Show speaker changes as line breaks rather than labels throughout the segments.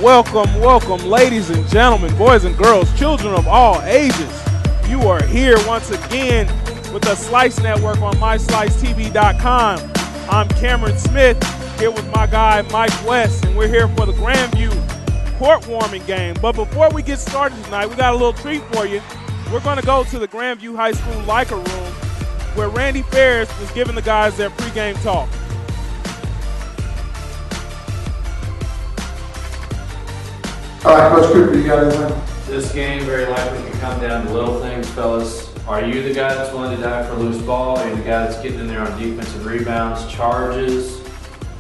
Welcome, welcome, ladies and gentlemen, boys and girls, children of all ages. You are here once again with the Slice Network on MySliceTV.com. I'm Cameron Smith, here with my guy Mike West, and we're here for the Grandview Courtwarming game. But before we get started tonight, we got a little treat for you. We're going to go to the Grandview High School locker room where Randy Ferris was giving the guys their pregame talk.
All right, Coach Cooper, you got anything?
This game very likely can come down to little things, fellas. Are you the guy that's willing to die for a loose ball? Are you the guy that's getting in there on defensive rebounds, charges?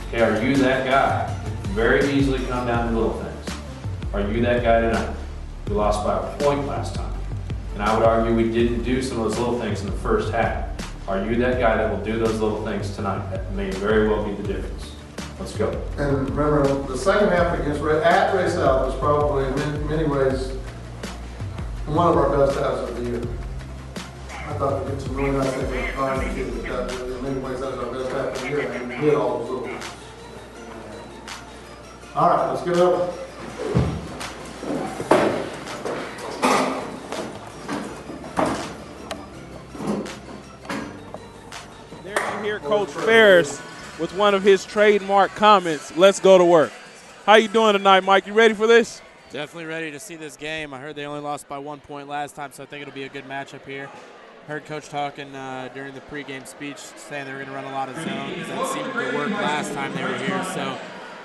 Okay, are you that guy? Very easily come down to little things. Are you that guy tonight? We lost by a point last time. And I would argue we didn't do some of those little things in the first half. Are you that guy that will do those little things tonight? That may very well be the difference. Let's go.
And remember, the second half against Raytown was probably in many ways one of our best halves of the year. I thought we did some really nice things with finding kids that in many ways that was our best half of the year, and we did all those little things. All right, let's get over.
There you hear Coach Ferris with one of his trademark comments. Let's go to work. How you doing tonight, Mike? You ready for this?
Definitely ready to see this game. I heard they only lost by 1 point last time, so I think it'll be a good matchup here. Heard Coach talking during the pregame speech saying they were going to run a lot of zone because that seemed to work last time they were here. So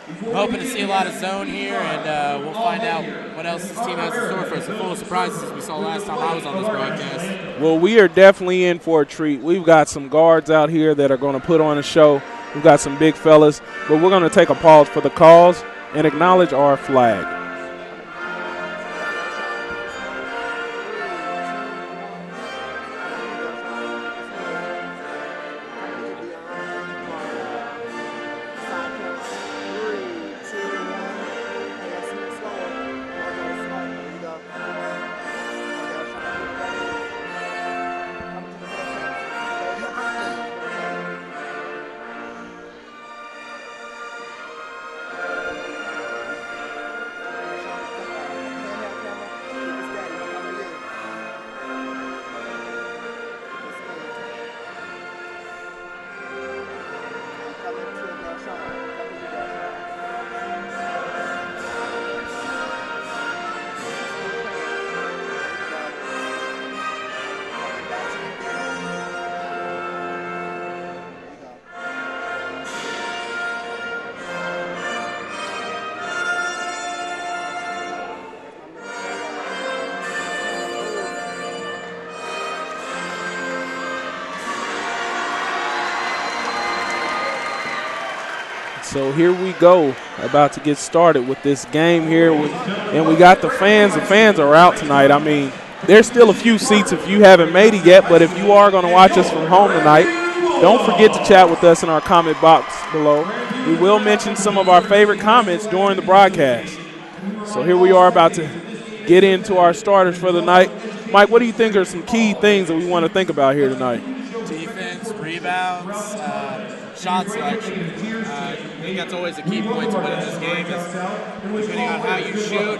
I'm hoping to see a lot of zone here, and we'll find out what else this team has in store for us. A full of surprises as we saw last time I was on this broadcast.
Well, we are definitely in for a treat. We've got some guards out here that are going to put on a show. We've got some big fellas, but we're going to take a pause for the cause and acknowledge our flag. So here we go, about to get started with this game here. And we got the fans. The fans are out tonight. I mean, there's still a few seats if you haven't made it yet, but if you are going to watch us from home tonight, don't forget to chat with us in our comment box below. We will mention some of our favorite comments during the broadcast. So here we are about to get into our starters for the night. Mike, what do you think are some key things that we want to think about here tonight?
Defense, rebounds, shot selection. I think that's always a key point to winning this game is depending on how you shoot,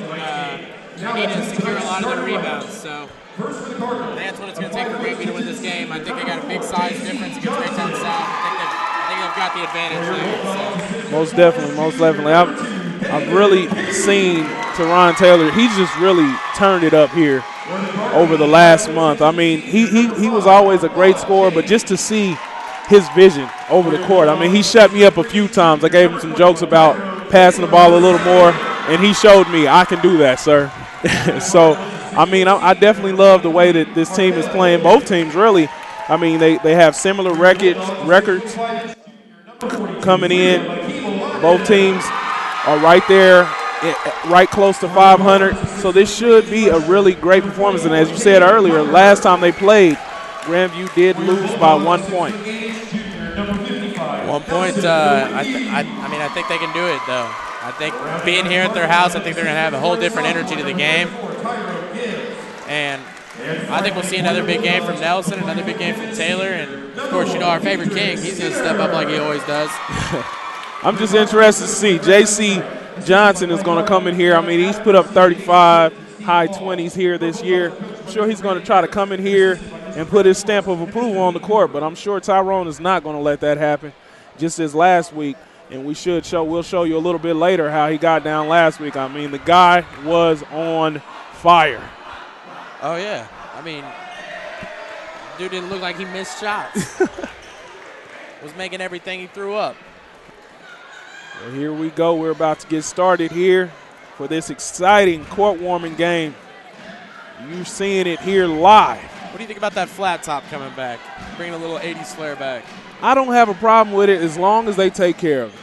you need to secure a lot of the rebounds. So that's what it's going to take for Grandview to win this game. I think they got a big size difference against Raytown South. I think they've got the advantage there. So.
Most definitely, most definitely. I've really seen Teron Taylor. He's just really turned it up here over the last month. I mean, he was always a great scorer, but just to see his vision over the court. I mean, he shut me up a few times. I gave him some jokes about passing the ball a little more, and he showed me I can do that, sir. So, I mean, I definitely love the way that this team is playing. Both teams, really. I mean, they have similar records coming in. Both teams are right there, right close to 500. So this should be a really great performance. And as you said earlier, last time they played, Grandview did lose by 1 point.
1 point, I think they can do it, though. I think being here at their house, I think they're going to have a whole different energy to the game. And I think we'll see another big game from Nelson, another big game from Taylor, and, of course, our favorite King. He's going to step up like he always does.
I'm just interested to see. JC Johnson is going to come in here. I mean, he's put up 35, high 20s here this year. I'm sure he's going to try to come in here and put his stamp of approval on the court, but I'm sure Tyrone is not going to let that happen, just as last week. And we'll show you a little bit later how he got down last week. I mean, the guy was on fire.
Oh, yeah. I mean, dude didn't look like he missed shots. Was making everything he threw up.
Well, here we go. We're about to get started here for this exciting court-warming game. You're seeing it here live.
What do you think about that flat top coming back, bringing a little 80s flare back?
I don't have a problem with it as long as they take care of it.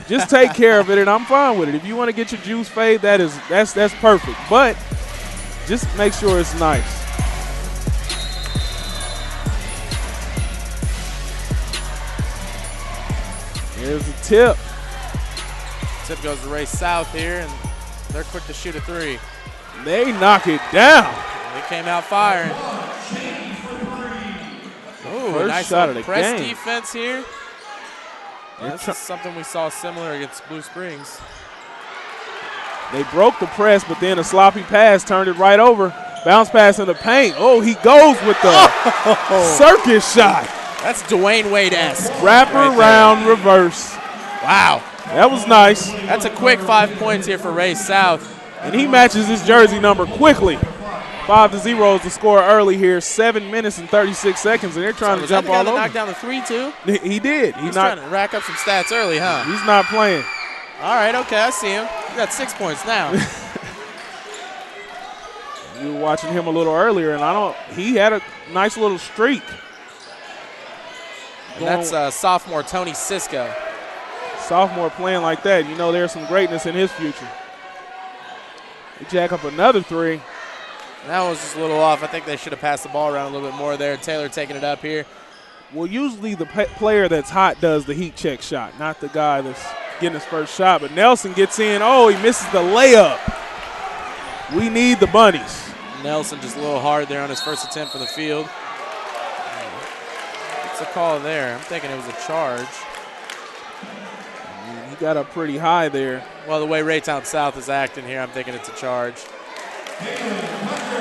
Just take care of it, and I'm fine with it. If you want to get your juice fade, that's perfect. But just make sure it's nice. Here's a tip.
Tip goes to Ray South here, and they're quick to shoot a three.
They knock it down.
They came out firing. Ooh,
First
nice
shot of the
press
game.
defense here. This is something we saw similar against Blue Springs.
They broke the press, but then a sloppy pass turned it right over. Bounce pass in the paint. Oh, he goes with the circus shot.
That's Dwayne Wade-esque.
Wrap around reverse.
Wow.
That was nice.
That's a quick 5 points here for Ray South.
And he matches his jersey number quickly. 5-0 is the score early here. 7 minutes and 36 seconds, and they're trying to jump all over.
Knock down the three, too?
He did.
He's trying to rack up some stats early, huh?
He's not playing.
All right, okay, I see him. He got 6 points now.
You were watching him a little earlier, and he had a nice little streak.
And that's sophomore Tony Sisko.
Sophomore playing like that, you know there's some greatness in his future. They jack up another three.
That was just a little off. I think they should have passed the ball around a little bit more there. Taylor taking it up here.
Well, usually the player that's hot does the heat check shot, not the guy that's getting his first shot. But Nelson gets in. Oh, he misses the layup. We need the bunnies.
Nelson just a little hard there on his first attempt for the field. What's the call there? I'm thinking it was a charge.
He got up pretty high there.
Well, the way Raytown South is acting here, I'm thinking it's a charge.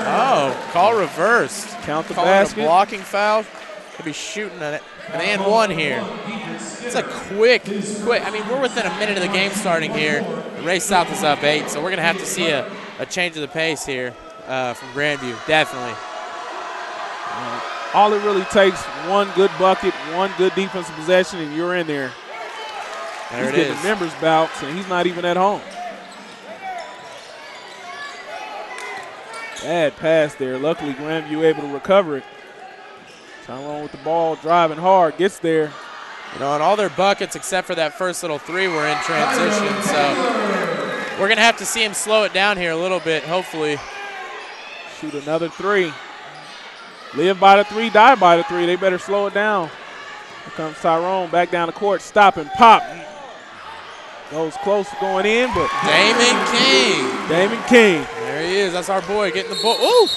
Oh, call reversed.
Count the
Calling
basket.
A blocking foul. Could be shooting an and one here. It's a quick. I mean, we're within a minute of the game starting here. Ray South is up 8, so we're going to have to see a change of the pace here from Grandview, definitely.
All it really takes, one good bucket, one good defensive possession, and you're in there.
There
he's
it
getting
is.
the members bounce, and he's not even at home. Bad pass there. Luckily, Grandview able to recover it. Tyrone with the ball, driving hard, gets there.
You know, and all their buckets except for that first little three were in transition. So we're going to have to see him slow it down here a little bit, hopefully.
Shoot another three. Live by the three, die by the three. They better slow it down. Here comes Tyrone back down the court. Stop and pop. Goes close to going in, but
Damon King.
Damon King.
There he is. That's our boy getting the ball. Ooh!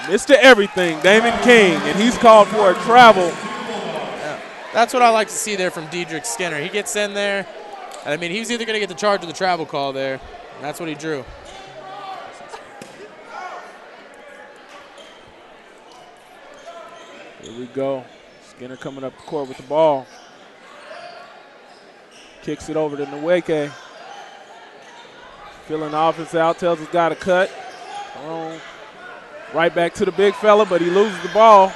Mr. Everything, Damon King, and he's called for a travel.
Yeah. That's what I like to see there from Dedrick Skinner. He gets in there. I mean, he was either going to get the charge or the travel call there. And that's what he drew.
Here we go. Skinner coming up the court with the ball. Kicks it over to Nweke. Filling the offense out, tells his guy to cut. Right back to the big fella, but he loses the ball.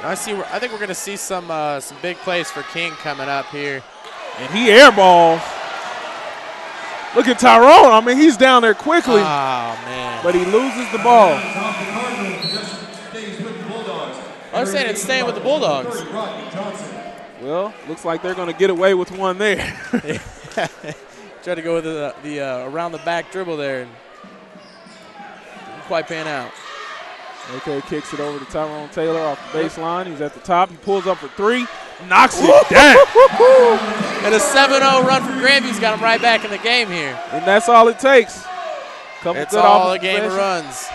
I think we're going to see some big plays for King coming up here.
And he airballs. Look at Tyrone. I mean, he's down there quickly.
Oh, man.
But he loses the ball.
I was saying it's staying with the Bulldogs.
Well, looks like they're going to get away with one there.
Tried to go with the around the back dribble there and didn't quite pan out.
Okay, kicks it over to Tyrone Taylor off the baseline. He's at the top. He pulls up for three, knocks it down.
And a 7-0 run from Grandview's got him right back in the game here.
And that's all it takes.
It's all a game of runs.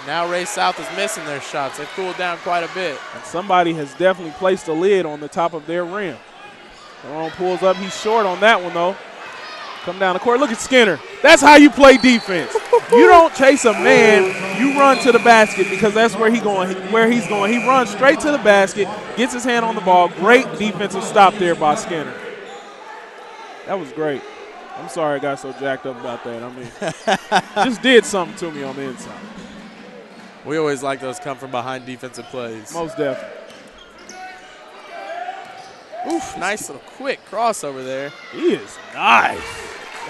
Now Ray South is missing their shots. They've cooled down quite a bit.
And somebody has definitely placed a lid on the top of their rim. Tyrone pulls up. He's short on that one, though. Come down the court. Look at Skinner. That's how you play defense. You don't chase a man. You run to the basket because that's where he's going. He runs straight to the basket, gets his hand on the ball. Great defensive stop there by Skinner. That was great. I'm sorry I got so jacked up about that. I mean, just did something to me on the inside.
We always like those come from behind defensive plays.
Most definitely.
Oof, nice little quick crossover there.
He is nice.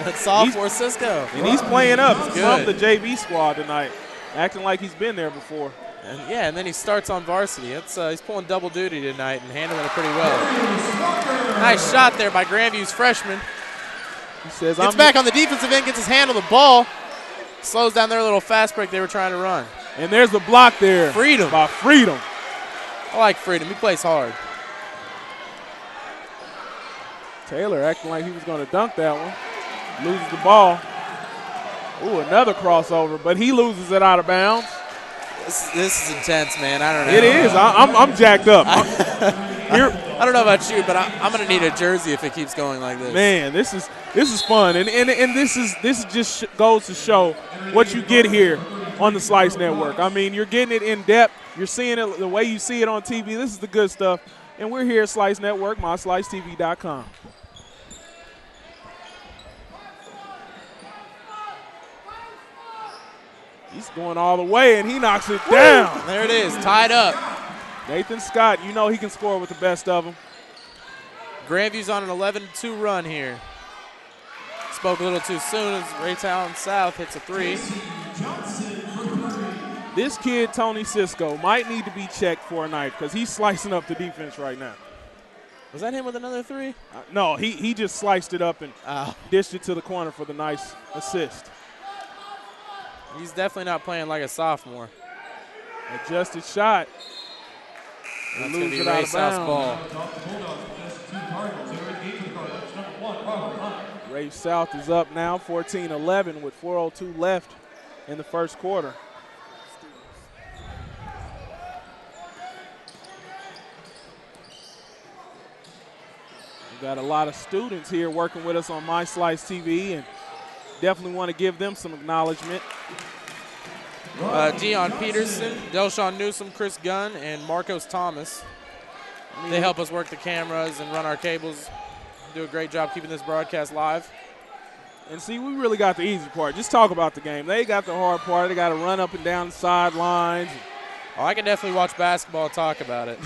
That's sophomore Cisco.
And he's playing up from
good.
the JV squad tonight, acting like he's been there before.
And then he starts on varsity. He's pulling double duty tonight and handling it pretty well. Nice shot there by Grandview's freshman.
He says,
Gets back on the defensive end, gets his hand on the ball, slows down their little fast break they were trying to run.
And there's the block there.
Freedom.
By Freedom.
I like Freedom. He plays hard.
Taylor acting like he was going to dunk that one. Loses the ball. Ooh, another crossover, but he loses it out of bounds.
This is intense, man. I don't know.
It is. I'm jacked up.
I don't know about you, but I'm going to need a jersey if it keeps going like this.
Man, this is fun, and this just goes to show what you get here on the Slice Network. I mean, you're getting it in depth. You're seeing it the way you see it on TV. This is the good stuff, and we're here at Slice Network, myslicetv.com. He's going all the way, and he knocks it down.
There it is, tied up.
Nathan Scott, you know he can score with the best of them.
Grandview's on an 11-2 run here. Spoke a little too soon as Raytown South hits a three.
This kid, Tony Cisco, might need to be checked for a night because he's slicing up the defense right now.
Was that him with another three?
No, he just sliced it up and dished it to the corner for the nice assist.
He's definitely not playing like a sophomore.
Adjusted shot.
That's going to be Ray South's ball.
Ray South is up now, 14-11 with 4:02 left in the first quarter. We've got a lot of students here working with us on My Slice TV, and definitely want to give them some acknowledgement.
Dion Peterson, Delshawn Newsom, Chris Gunn, and Marcos Thomas. They help us work the cameras and run our cables. Do a great job keeping this broadcast live.
And see, we really got the easy part. Just talk about the game. They got the hard part. They got to run up and down the sidelines.
Oh, I can definitely watch basketball and talk about it.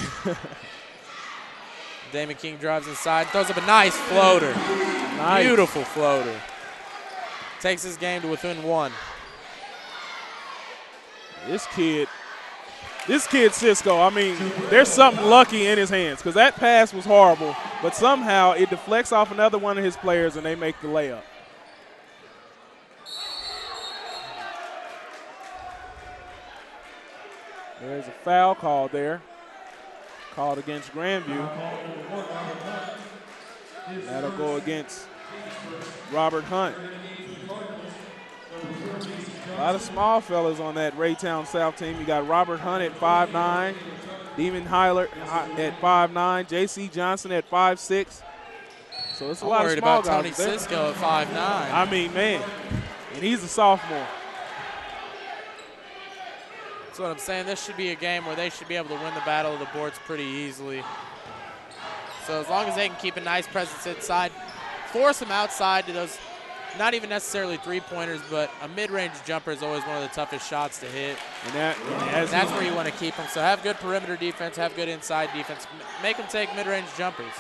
Damon King drives inside, throws up a nice floater. Nice. Beautiful floater. Takes his game to within one.
This kid Cisco, I mean, there's something lucky in his hands because that pass was horrible, but somehow it deflects off another one of his players and they make the layup. There's a foul called there, called against Grandview. That'll go against Robert Hunt. A lot of small fellas on that Raytown South team. You got Robert Hunt at 5'9", Demon Heiler at 5'9", J.C. Johnson at 5'6". So it's a lot of small guys.
I'm worried about Tony Cisco at 5'9".
I mean, man, and he's a sophomore.
That's what I'm saying. This should be a game where they should be able to win the battle of the boards pretty easily. So as long as they can keep a nice presence inside, force them outside to those, not even necessarily three-pointers, but a mid-range jumper is always one of the toughest shots to hit. And that's where you want to keep them. So have good perimeter defense, have good inside defense. Make them take mid-range jumpers.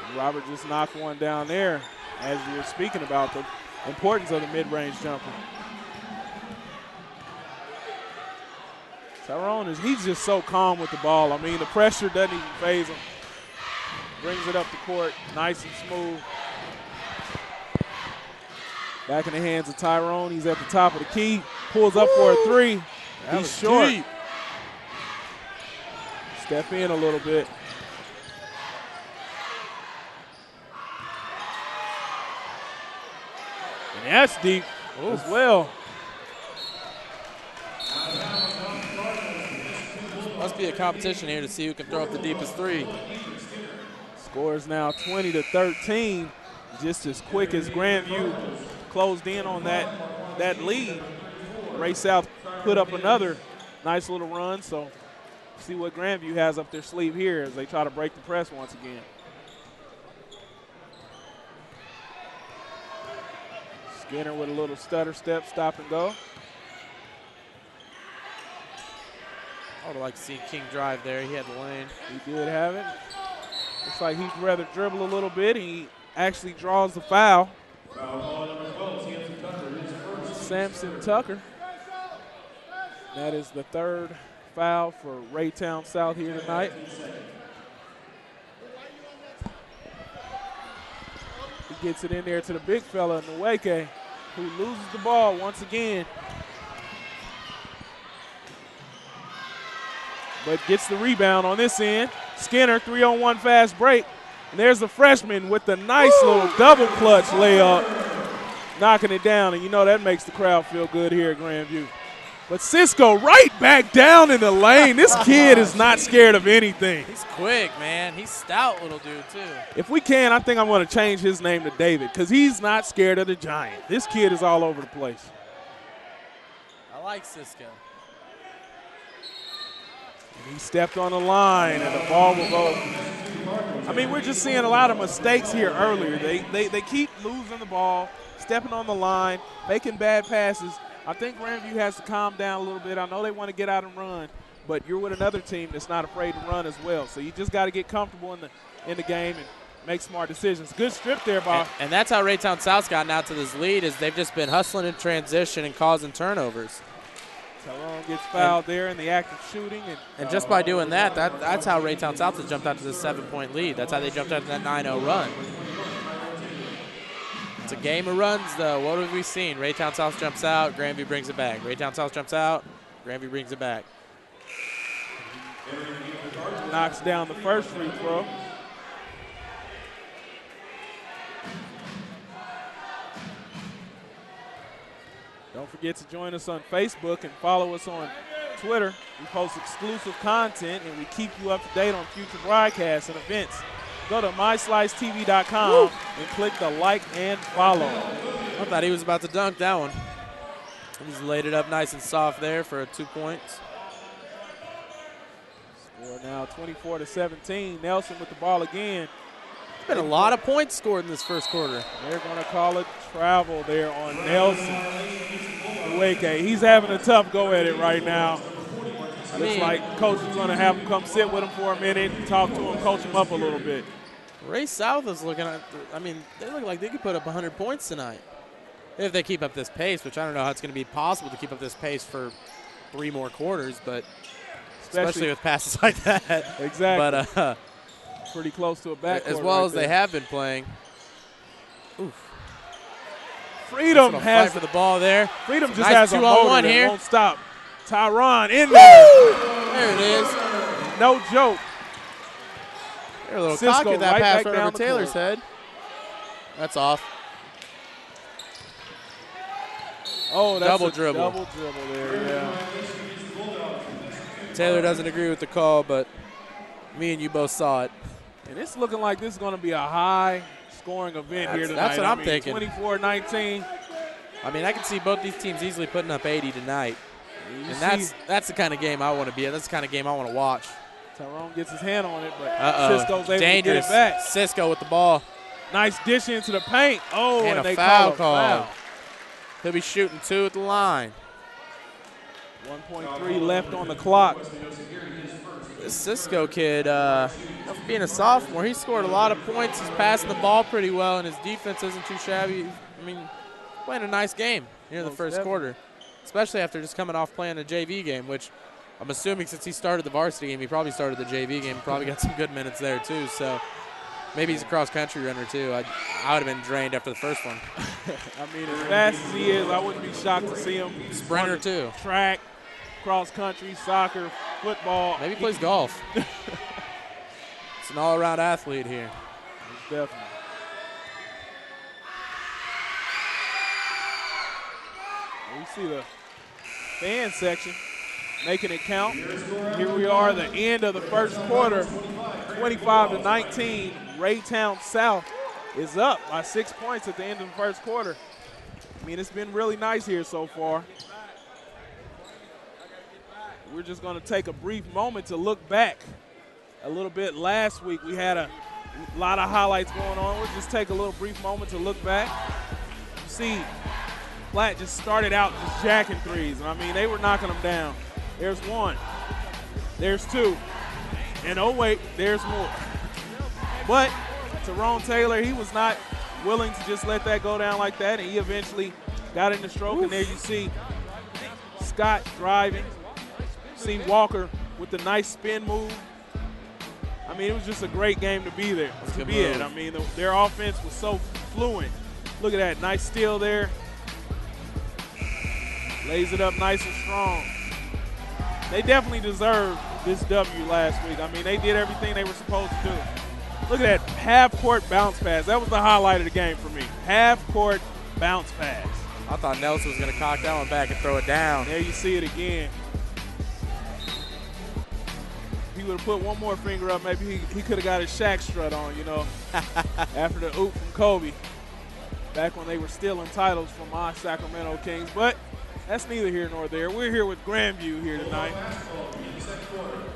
And Robert just knocked one down there as you were speaking about the importance of the mid-range jumper. Tyrone he's just so calm with the ball. I mean, the pressure doesn't even faze him. Brings it up the court, nice and smooth. Back in the hands of Tyrone. He's at the top of the key. Pulls up for a three. He's short. Deep. Step in a little bit. And that's deep as well.
Must be a competition here to see who can throw up the deepest three.
Score is now 20-13. Just as quick as Grandview closed in on that lead, Ray South put up another nice little run. So see what Grandview has up their sleeve here as they try to break the press once again. Skinner with a little stutter step, stop and go.
I would have liked to see King drive there. He had the lane.
He did have it. Looks like he'd rather dribble a little bit. He actually draws the foul. Samson Tucker. That is the third foul for Raytown South here tonight. He gets it in there to the big fella, Nweke, who loses the ball once again. But gets the rebound on this end. Skinner, 3-on-1 fast break. And there's the freshman with the nice little double clutch layup, knocking it down. And you know that makes the crowd feel good here at Grandview. But Cisco right back down in the lane. This kid is not scared of anything.
He's quick, man. He's stout little dude, too.
If we can, I think I'm going to change his name to David because he's not scared of the giant. This kid is all over the place.
I like Cisco.
And he stepped on the line, and the ball will go. I mean, we're just seeing a lot of mistakes here earlier. They keep losing the ball, stepping on the line, making bad passes. I think Grandview has to calm down a little bit. I know they want to get out and run, but you're with another team that's not afraid to run as well. So you just got to get comfortable in the game and make smart decisions. Good strip there, Bob.
And that's how Raytown South's gotten out to this lead is they've just been hustling in transition and causing turnovers.
Tyrone gets fouled there in the act of shooting.
And just by doing that, that's how Raytown South has jumped out to the 7-point lead. That's how they jumped out to that 9-0 run. It's a game of runs, though. What have we seen? Raytown South jumps out, Grandview brings it back. Raytown South jumps out, Grandview brings it back.
Knocks down the first free throw. Don't forget to join us on Facebook and follow us on Twitter. We post exclusive content and we keep you up to date on future broadcasts and events. Go to myslicetv.com and click the like and follow.
I thought he was about to dunk that one. He's laid it up nice and soft there for 2 points.
Score now 24-17. Nelson with the ball again.
There's been a lot of points scored in this first quarter.
They're going to call it travel there on Nelson. Nweke, he's having a tough go at it right now. Looks like coach is going to have him come sit with him for a minute, talk to him, coach him up a little bit.
Ray South is looking at, they look like they could put up 100 points tonight. If they keep up this pace, which I don't know how it's going to be possible to keep up this pace for 3 more quarters, but especially with passes like that.
Exactly.
But
pretty close to a backcourt
as well
right
as
there.
they have been playing. Oof.
Freedom has
fight for the ball there.
Freedom just
nice
has a motor that
here.
won't stop. Tyron in there.
There it is.
No joke.
They're a little
Cisco
cocky with that
right
pass
back
right
down
over
the
Taylor's
court.
head. That's off.
Oh, that's
Double
a
dribble.
Double dribble there, yeah.
Taylor doesn't agree with the call, but me and you both saw it.
And it's looking like this is going to be a high-scoring event here tonight.
That's what I'm thinking.
24-19.
I mean, I can see both these teams easily putting up 80 tonight. And that's the kind of game I want to be at. That's the kind of game I want to watch.
Tyrone gets his hand on it, but
Cisco's
Cisco's able
dangerous.
to get it back.
Cisco with the ball.
Nice dish into the paint. Oh,
And a
they
foul
call a foul.
He'll be shooting 2 at the line.
1.3 left on the clock.
This Cisco kid, being a sophomore, he scored a lot of points. He's passing the ball pretty well, and his defense isn't too shabby. I mean, playing a nice game here in the first quarter, especially after just coming off playing a JV game, which I'm assuming since he started the varsity game, he probably started the JV game, probably got some good minutes there too. So maybe he's a cross-country runner too. I would have been drained after the first one.
I mean, as fast as he is, I wouldn't be shocked to see him.
Sprinter too.
Track, cross-country, soccer, football.
Maybe he plays golf. It's an all-around athlete here.
Definitely. We see the fan section making it count. Here we are, the end of the first quarter, 25-19. Raytown South is up by 6 points at the end of the first quarter. I mean, it's been really nice here so far. We're just going to take a brief moment to look back a little bit. Last week we had a lot of highlights going on. We'll just take a little brief moment to look back. You see, Platt just started out just jacking threes. I mean, they were knocking them down. There's one. There's two. And oh, wait, there's more. But Tyrone Taylor, he was not willing to just let that go down like that, and he eventually got in the stroke. Oof. And there you see Scott driving. See Walker with the nice spin move. I mean, it was just a great game to be there, to be at. I mean, their offense was so fluent. Look at that, nice steal there. Lays it up nice and strong. They definitely deserved this W last week. I mean, they did everything they were supposed to do. Look at that half-court bounce pass. That was the highlight of the game for me. Half-court bounce pass.
I thought Nelson was going to cock that one back and throw it down.
There you see it again. He would have put one more finger up, maybe he could have got his Shaq strut on, you know, after the oop from Kobe, back when they were stealing titles from my Sacramento Kings. But that's neither here nor there. We're here with Grandview here tonight.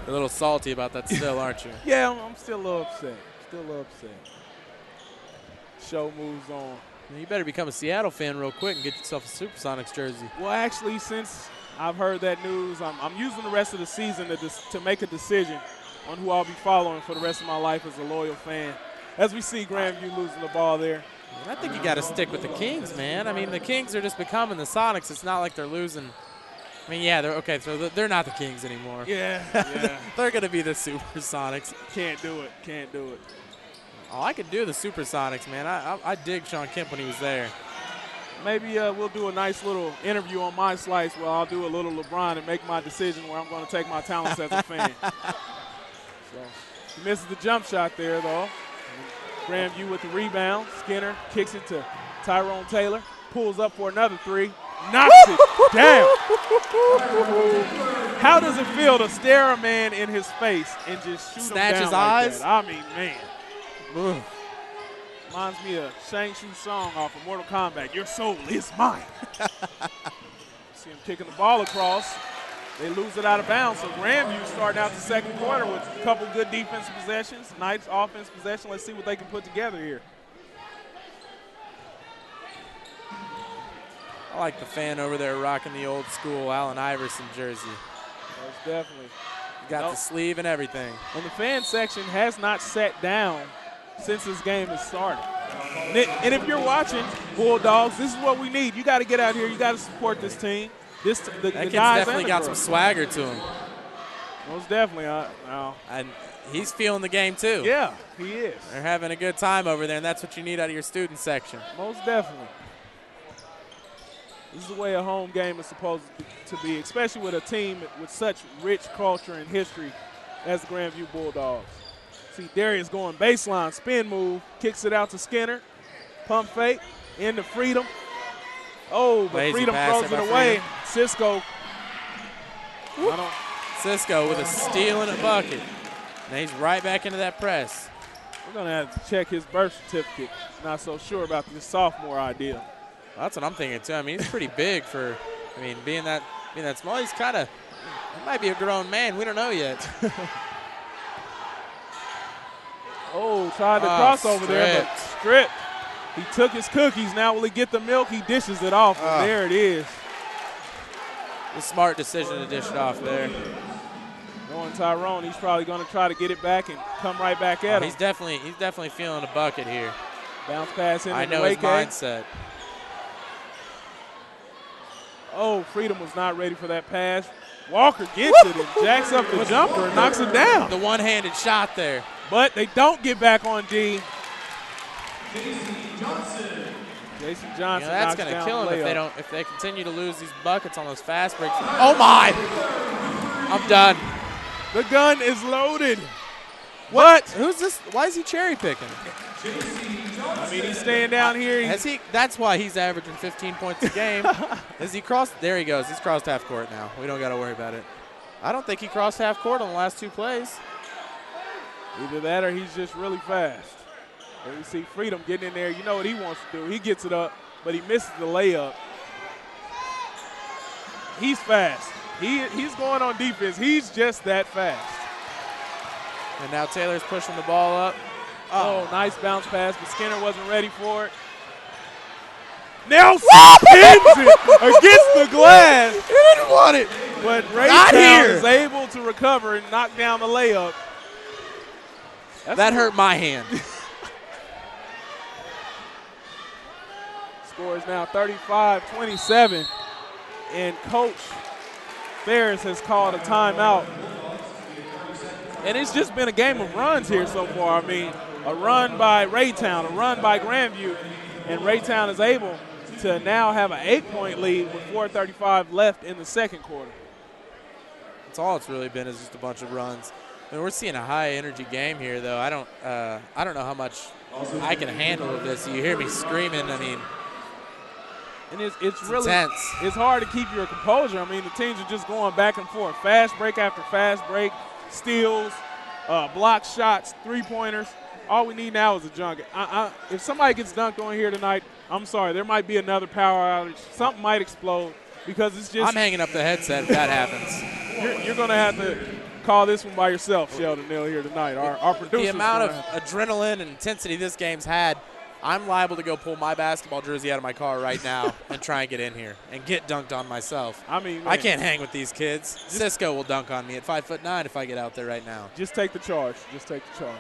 You're a little salty about that still, aren't you?
Yeah, I'm still a little upset. Still a little upset. Show moves on.
You better become a Seattle fan real quick and get yourself a Supersonics jersey.
Well, actually, since I've heard that news, I'm using the rest of the season to make a decision on who I'll be following for the rest of my life as a loyal fan. As we see Grandview losing the ball there.
I think you got to stick with the Kings, man. I mean, the Kings are just becoming the Sonics. It's not like they're losing. I mean, yeah, they're okay. So they're not the Kings anymore.
Yeah.
They're going to be the Supersonics.
Can't do it. Can't do it.
Oh, I could do the Supersonics, man. I dig Sean Kemp when he was there.
Maybe we'll do a nice little interview on my slice where I'll do a little LeBron and make my decision where I'm going to take my talents as a fan. So he misses the jump shot there, though. Grandview with the rebound. Skinner kicks it to Tyrone Taylor. Pulls up for another three. Knocks it down. How does it feel to stare a man in his face and just shoot him down
his
like
eyes?
that? I mean, man. Ugh. Reminds me of Shang Tsung's song off of Mortal Kombat, "Your soul is mine." See him kicking the ball across. They lose it out of bounds. So Grandview starting out the second quarter with a couple good defensive possessions, nice offense possession. Let's see what they can put together here.
I like the fan over there rocking the old school Allen Iverson jersey.
Most definitely.
Got the sleeve and everything.
And the fan section has not sat down since this game has started. And if you're watching Bulldogs, this is what we need. You got to get out here. You got to support this team. The
kid's
guys
definitely got some swagger to him.
Most definitely.
And he's feeling the game too.
Yeah, he is.
They're having a good time over there, and that's what you need out of your student section.
Most definitely. This is the way a home game is supposed to be, especially with a team with such rich culture and history as the Grandview Bulldogs. See Darius going baseline, spin move, kicks it out to Skinner. Pump fake, into Freedom. Oh, but Freedom throws it away. Cisco.
Cisco with a steal and a bucket. And he's right back into that press.
We're going to have to check his birth certificate. Not so sure about this sophomore idea.
That's what I'm thinking, too. I mean, he's pretty big for, being that small. He's kind of, he might be a grown man. We don't know yet.
Oh, tried to cross over there, but stripped. He took his cookies. Now will he get the milk? He dishes it off, and there it is.
A smart decision to dish it off there.
Knowing Tyrone, he's probably going to try to get it back and come right back at him.
He's definitely feeling a bucket here.
Bounce pass in.
I know his mindset.
Oh, Freedom was not ready for that pass. Walker gets it and jacks up the jumper and knocks it down.
The one-handed shot there.
But they don't get back on D. Jason Johnson.
That's going to kill him if they continue to lose these buckets on those fast breaks. Oh my! I'm done.
The gun is loaded. What?
Who's this? Why is he cherry picking?
I mean, he's staying down here.
That's why he's averaging 15 points a game. Has he crossed? There he goes. He's crossed half court now. We don't got to worry about it. I don't think he crossed half court on the last two plays.
Either that or he's just really fast. And you see Freedom getting in there. You know what he wants to do. He gets it up, but he misses the layup. He's fast. He's going on defense. He's just that fast.
And now Taylor's pushing the ball up.
Oh, nice bounce pass, but Skinner wasn't ready for it. Nelson pins it against the glass.
He didn't want it.
But Raytown is able to recover and knock down the layup.
That hurt my hand.
Score is now 35-27, and Coach Ferris has called a timeout. And it's just been a game of runs here so far. I mean, a run by Raytown, a run by Grandview, and Raytown is able to now have an 8-point lead with 4:35 left in the second quarter.
That's all it's really been, is just a bunch of runs. I mean, we're seeing a high-energy game here, though. I don't know how much I can handle of this. You hear me screaming. I mean,
and it's really
intense.
It's hard to keep your composure. I mean, the teams are just going back and forth, fast break after fast break, steals, block shots, three-pointers. All we need now is a junk. If somebody gets dunked on here tonight, I'm sorry, there might be another power outage. Something might explode because it's just.
I'm hanging up the headset if that happens.
You're going to have to call this one by yourself, Sheldon Neal, here tonight. Our producer.
The amount of adrenaline and intensity this game's had, I'm liable to go pull my basketball jersey out of my car right now and try and get in here and get dunked on myself.
I mean, man,
I can't hang with these kids. Cisco will dunk on me at 5'9" if I get out there right now.
Just take the charge. Just take the charge.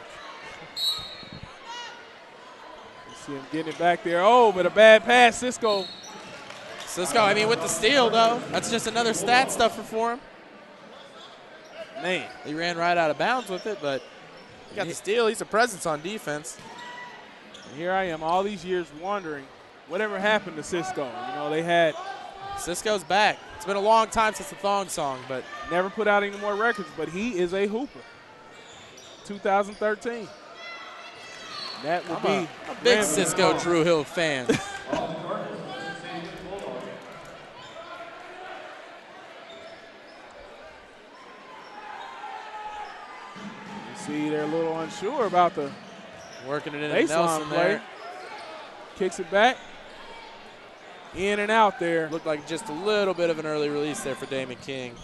You see him getting it back there. Oh, but a bad pass. Cisco,
I mean, with the steal, though, that's just another stat stuffer for him.
Man.
He ran right out of bounds with it, but he got the steal. He's a presence on defense.
And here I am all these years wondering whatever happened to Cisco. You know, they had.
Cisco's back. It's been a long time since the thong song, but.
Never put out any more records, but he is a hooper. 2013. That would be
a big Cisco Drew Hill fan.
See, they're a little unsure about the
working it in
baseline
Nelson
play.
there.
Kicks it back. In and out there.
Looked like just a little bit of an early release there for Damon King.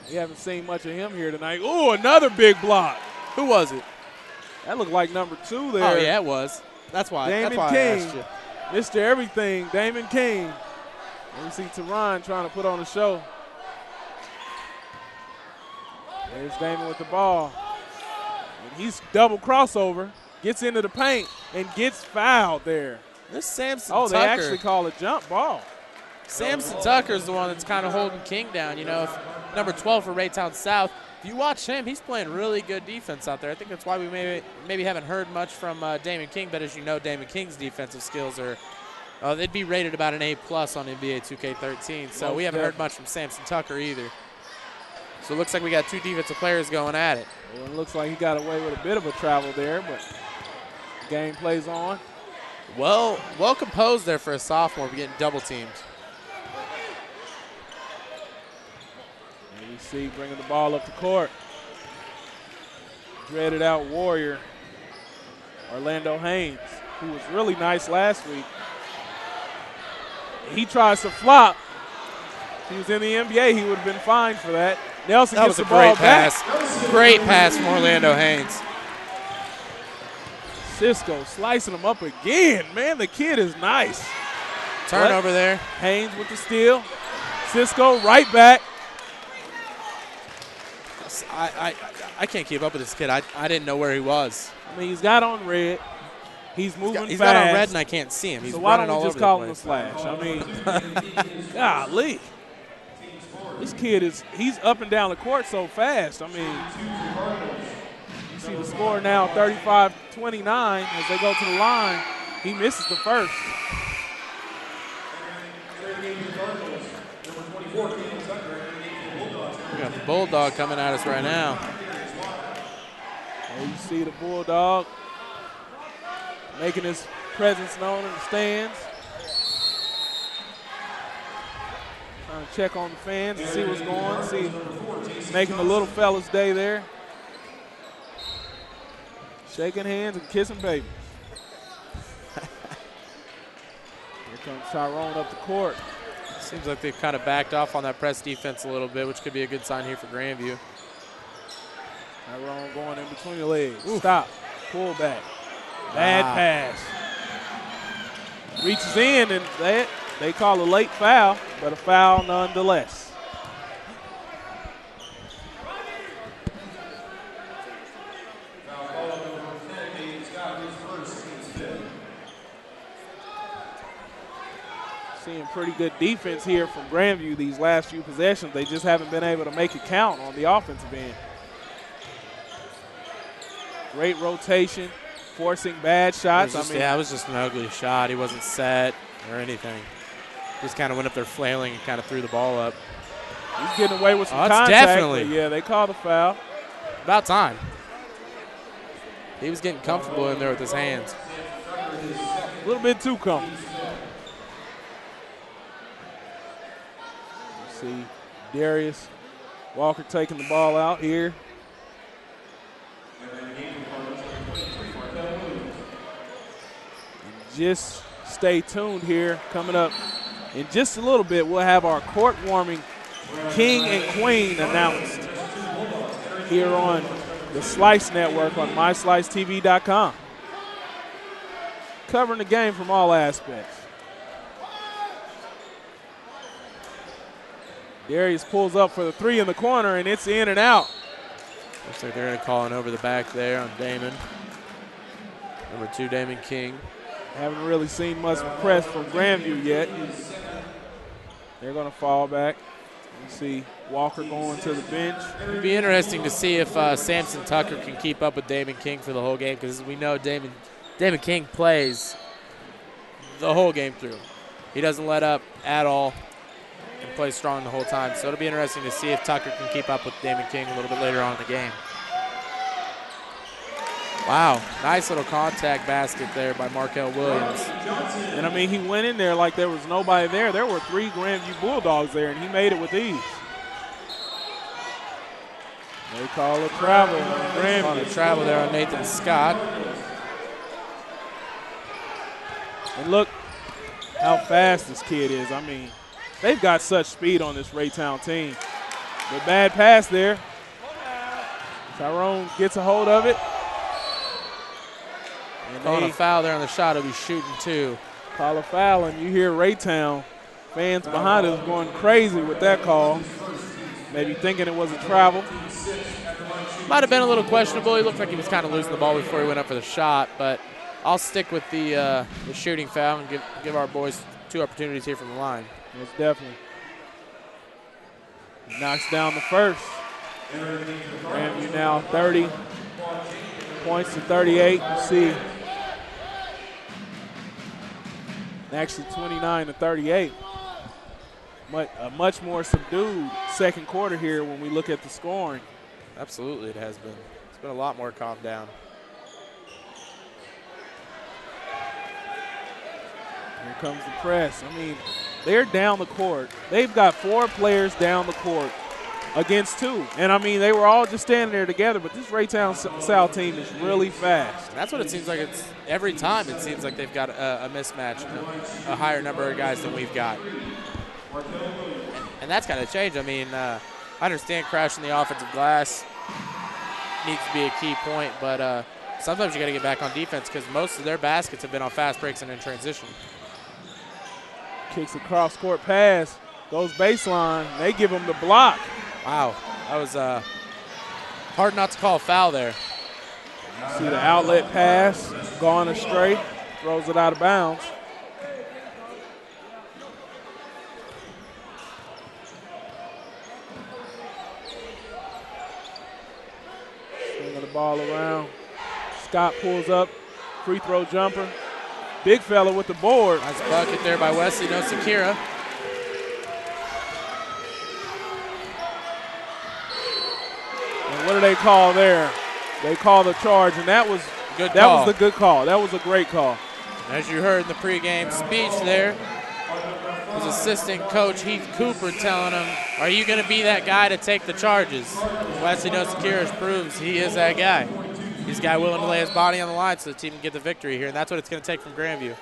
We haven't seen much of him here tonight. Oh, another big block.
Who was it?
That looked like number 2 there.
Oh, yeah, it was. That's why
Damon
I
King,
asked you.
Mr. Everything, Damon King. And we see Teron trying to put on a show. There's Damon with the ball. And he's double crossover, gets into the paint, and gets fouled there.
This Samson
Tucker.
Tucker.
They actually call a jump ball.
Samson Tucker's the one that's kind of holding King down. You know, number 12 for Raytown South. If you watch him, he's playing really good defense out there. I think that's why we maybe haven't heard much from Damon King. But as you know, Damon King's defensive skills are they'd be rated about an A+ on NBA 2K13. So we haven't heard much from Samson Tucker either. So it looks like we got 2 defensive players going at it.
Well, it looks like he got away with a bit of a travel there, but the game plays on.
Well composed there for a sophomore, but getting double teamed.
And we see bringing the ball up the court. Dreaded out Warrior, Orlando Haynes, who was really nice last week. He tries to flop. If he was in the NBA, he would have been fined for that. Nelson
That
gets
was
the
a great
ball
pass.
back.
Great pass from Orlando Haynes.
Cisco slicing him up again. Man, the kid is nice.
Turnover there.
Haynes with the steal. Cisco right back.
I can't keep up with this kid. I didn't know where he was.
I mean, he's got on red. He's moving fast.
He's got on red and I can't see him. He's
so why
running
don't we
all
just
over
call
the
him a
place.
Flash? I mean, golly. This kid he's up and down the court so fast. I mean, you see the score now, 35-29 as they go to the line. He misses the first.
We got the Bulldog coming at us right now.
And you see the Bulldog making his presence known in the stands. Trying to check on the fans and see what's going on. See, making the little fella's day there. Shaking hands and kissing babies. Here comes Tyrone up the court.
Seems like they've kind of backed off on that press defense a little bit, which could be a good sign here for Grandview.
Tyrone going in between the legs. Ooh. Stop. Pull back. Bad pass. Reaches in, and they call a late foul, but a foul nonetheless. Seeing pretty good defense here from Grandview these last few possessions. They just haven't been able to make it count on the offensive end. Great rotation, forcing bad shots.
It was just an ugly shot. He wasn't set or anything. Just kind of went up there flailing and kind of threw the ball up.
He's getting away with some contact.
Definitely.
Yeah, they called a foul.
About time. He was getting comfortable in there with his hands.
A little bit too comfortable. See Darius Walker taking the ball out here. And just stay tuned here. Coming up in just a little bit, we'll have our court warming king and queen announced here on the Slice Network on MySliceTV.com. Covering the game from all aspects. Darius pulls up for the three in the corner, and it's in and out.
Looks like they're going to call it over the back there on Damon. Number 2, Damon King.
Haven't really seen much press from Grandview yet. They're going to fall back. You see Walker going to the bench.
It'd be interesting to see if Samson Tucker can keep up with Damon King for the whole game, because we know Damon King plays the whole game through. He doesn't let up at all and plays strong the whole time. So it'll be interesting to see if Tucker can keep up with Damon King a little bit later on in the game. Wow, nice little contact basket there by Markel Williams.
And, I mean, he went in there like there was nobody there. There were 3 Grandview Bulldogs there, and he made it with ease. They call a travel on Grandview.
On a travel there on Nathan Scott.
And look how fast this kid is. I mean, they've got such speed on this Raytown team. But bad pass there. Tyrone gets a hold of it.
Calling a foul there on the shot. He'll be shooting 2.
Call a foul, and you hear Raytown fans behind us going crazy with that call. Maybe thinking it was a travel.
Might have been a little questionable. He looked like he was kind of losing the ball before he went up for the shot, but I'll stick with the shooting foul and give our boys 2 opportunities here from the line.
Yes, definitely. He knocks down the first. Grandview now 30 points to 38. You see, actually 29 to 38. A much more subdued second quarter here when we look at the scoring.
Absolutely, it has been. It's been a lot more calmed down.
Here comes the press. I mean, they're down the court. They've got 4 players down the court against 2. And, I mean, they were all just standing there together, but this Raytown South team is really fast.
And that's what it seems like. It's every time it seems like they've got a mismatch, a higher number of guys than we've got. And that's got to change. I mean, I understand crashing the offensive glass needs to be a key point, but sometimes you got to get back on defense because most of their baskets have been on fast breaks and in transition.
Kicks a cross-court pass, goes baseline. They give him the block.
Wow, that was hard not to call a foul there.
See the outlet pass, going astray, throws it out of bounds. Swinging the ball around. Scott pulls up, free throw jumper. Big fella with the board.
Nice bucket there by Wesley Nosakira.
And what do they call there? They call the charge, and that was
good.
That was the good call. That was a great call.
As you heard in the pregame speech there, his assistant coach Heath Cooper telling him, "Are you going to be that guy to take the charges?" Wesley Nosakira proves he is that guy. He's a guy willing to lay his body on the line so the team can get the victory here, and that's what it's going to take from Grandview.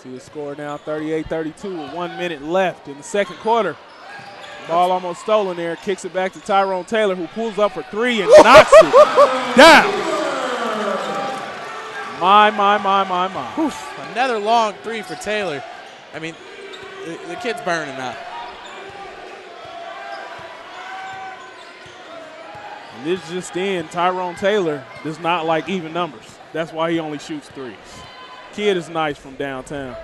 See the score now, 38-32 with 1 minute left in the second quarter. Ball almost stolen there, kicks it back to Tyrone Taylor, who pulls up for three and knocks it down. My.
Oof, another long three for Taylor. I mean, the kid's burning up.
And this just in, Tyrone Taylor does not like even numbers. That's why he only shoots threes. Kid is nice from downtown.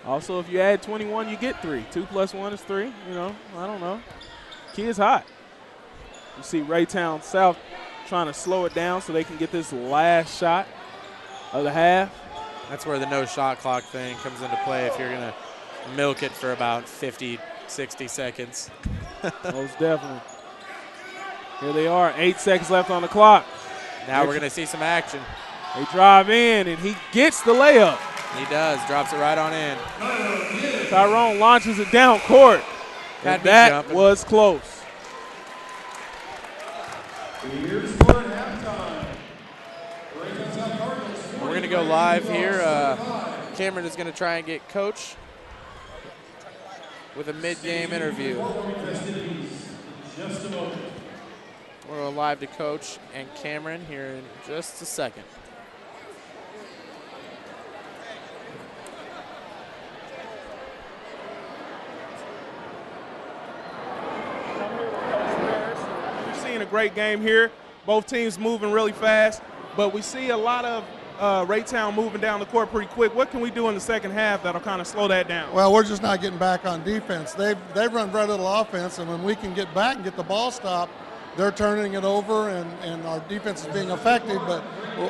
Also, if you add 21, you get 3. 2 + 1 is 3. You know, I don't know. Kid's hot. You see Raytown South trying to slow it down so they can get this last shot of the half.
That's where the no shot clock thing comes into play if you're going to milk it for about 50, 60 seconds.
Most definitely. Here they are, 8 seconds left on the clock.
Now we're going to see some action.
They drive in, and he gets the layup.
He does, drops it right on in.
Tyrone launches it down court, and that was close.
We're going to go live here. Cameron is going to try and get Coach with a mid-game interview. We're going live to Coach and Cameron here in just a second.
We're seeing a great game here. Both teams moving really fast, but we see a lot of Raytown moving down the court pretty quick. What can we do in the second half that'll kind of slow that down?
Well, we're just not getting back on defense. They've run very little offense, and when we can get back and get the ball stopped, they're turning it over, and our defense is being effective, but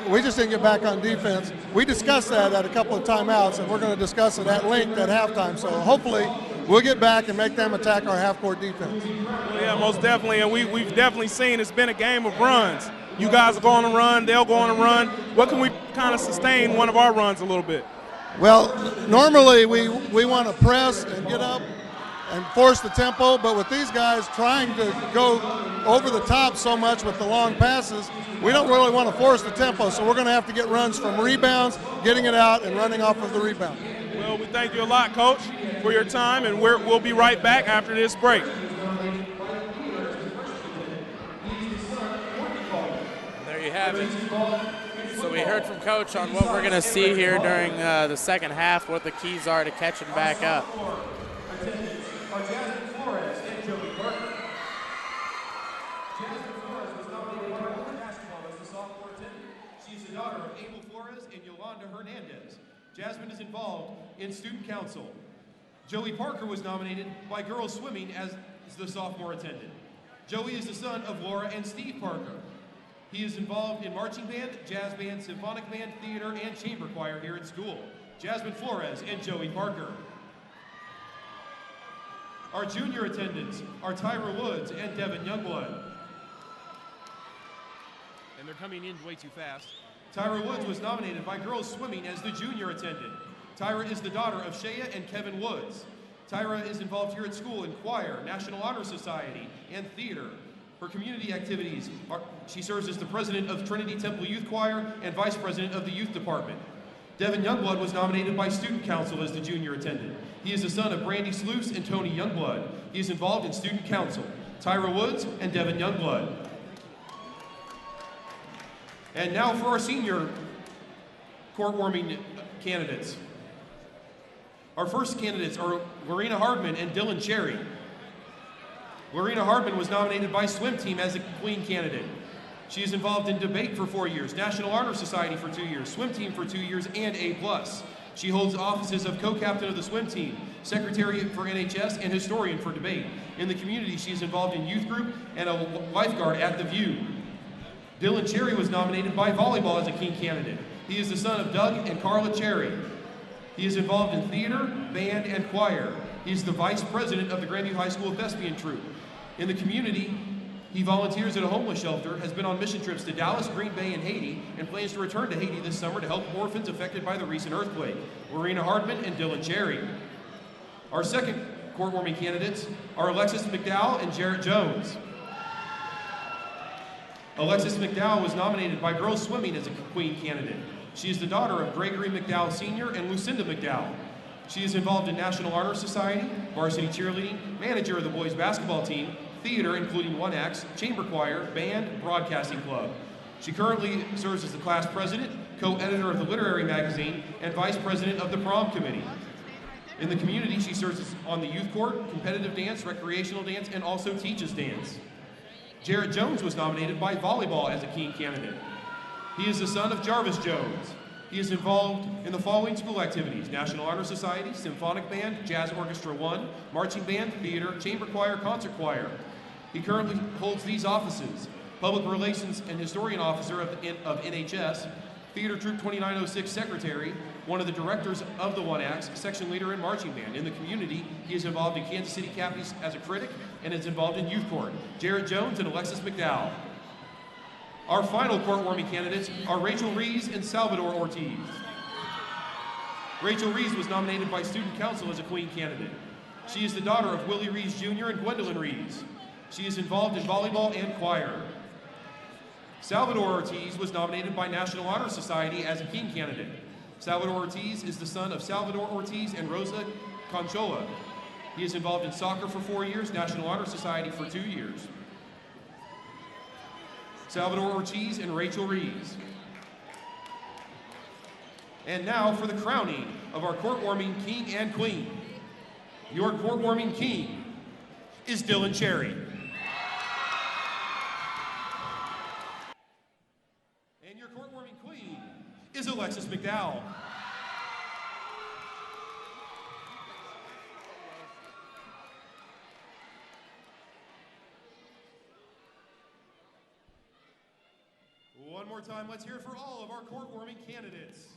we just didn't get back on defense. We discussed that at a couple of timeouts, and we're going to discuss it at length at halftime. So hopefully we'll get back and make them attack our half-court defense.
Well, yeah, most definitely, and we've definitely seen it's been a game of runs. You guys are going to run, they'll go on a run. What can we kind of sustain one of our runs a little bit?
Well, normally we want to press and get up and force the tempo, but with these guys trying to go over the top so much with the long passes, we don't really want to force the tempo, so we're going to have to get runs from rebounds, getting it out, and running off of the rebound.
Well, we thank you a lot, Coach, for your time, and we'll be right back after this break.
There you have it. So we heard from Coach on what we're going to see here during the second half, what the keys are to catching back up.
Jasmine Flores and Joey Parker. Jasmine Flores was nominated by women's basketball as the sophomore attendant. She is the daughter of Abel Flores and Yolanda Hernandez. Jasmine is involved in student council. Joey Parker was nominated by girls swimming as the sophomore attendant. Joey is the son of Laura and Steve Parker. He is involved in marching band, jazz band, symphonic band, theater, and chamber choir here at school. Jasmine Flores and Joey Parker. Our junior attendants are Tyra Woods and Devin Youngblood.
And they're coming in way too fast.
Tyra Woods was nominated by girls swimming as the junior attendant. Tyra is the daughter of Shea and Kevin Woods. Tyra is involved here at school in choir, National Honor Society, and theater. Her community activities she serves as the president of Trinity Temple Youth Choir and vice president of the youth department. Devin Youngblood was nominated by student council as the junior attendant. He is the son of Brandy Sluice and Tony Youngblood. He is involved in student council. Tyra Woods and Devin Youngblood. And now for our senior courtwarming candidates. Our first candidates are Lorena Hardman and Dylan Cherry. Lorena Hardman was nominated by swim team as a queen candidate. She is involved in debate for 4 years, National Honor Society for 2 years, swim team for 2 years, and A+. She holds offices of co-captain of the swim team, secretary for NHS, and historian for debate. In the community, she is involved in youth group and a lifeguard at The View. Dylan Cherry was nominated by volleyball as a king candidate. He is the son of Doug and Carla Cherry. He is involved in theater, band, and choir. He is the vice president of the Grandview High School Thespian Troupe. In the community, he volunteers at a homeless shelter, has been on mission trips to Dallas, Green Bay, and Haiti, and plans to return to Haiti this summer to help orphans affected by the recent earthquake. Lorena Hardman and Dylan Cherry. Our second courtwarming candidates are Alexis McDowell and Jarrett Jones. Alexis McDowell was nominated by girls swimming as a queen candidate. She is the daughter of Gregory McDowell Sr. and Lucinda McDowell. She is involved in National Honor Society, varsity cheerleading, manager of the boys basketball team, theater including one acts, chamber choir, band, broadcasting club. She currently serves as the class president, co-editor of the literary magazine, and vice president of the prom committee. In the community, she serves on the youth court, competitive dance, recreational dance, and also teaches dance. Jarrett Jones was nominated by volleyball as a Keene candidate. He is the son of Jarvis Jones. He is involved in the following school activities: National Honor Society, Symphonic Band, Jazz Orchestra 1, Marching Band, Theater, Chamber Choir, Concert Choir. He currently holds these offices: Public Relations and Historian Officer of NHS, Theater Troop 2906 Secretary, one of the directors of the One Acts, section leader in Marching Band. In the community, he is involved in Kansas City Cappies as a critic and is involved in youth court. Jarrett Jones and Alexis McDowell. Our final court-warming candidates are Rachel Rees and Salvador Ortiz. Rachel Rees was nominated by Student Council as a Queen candidate. She is the daughter of Willie Rees Jr. and Gwendolyn Rees. She is involved in volleyball and choir. Salvador Ortiz was nominated by National Honor Society as a Keene candidate. Salvador Ortiz is the son of Salvador Ortiz and Rosa Conchola. He is involved in soccer for 4 years, National Honor Society for 2 years. Salvador Ortiz and Rachel Rees. And now for the crowning of our court-warming king and queen. Your court-warming king is Dylan Cherry. And your court-warming queen is Alexis McDowell. One more time, let's hear it for all of our court-warming candidates.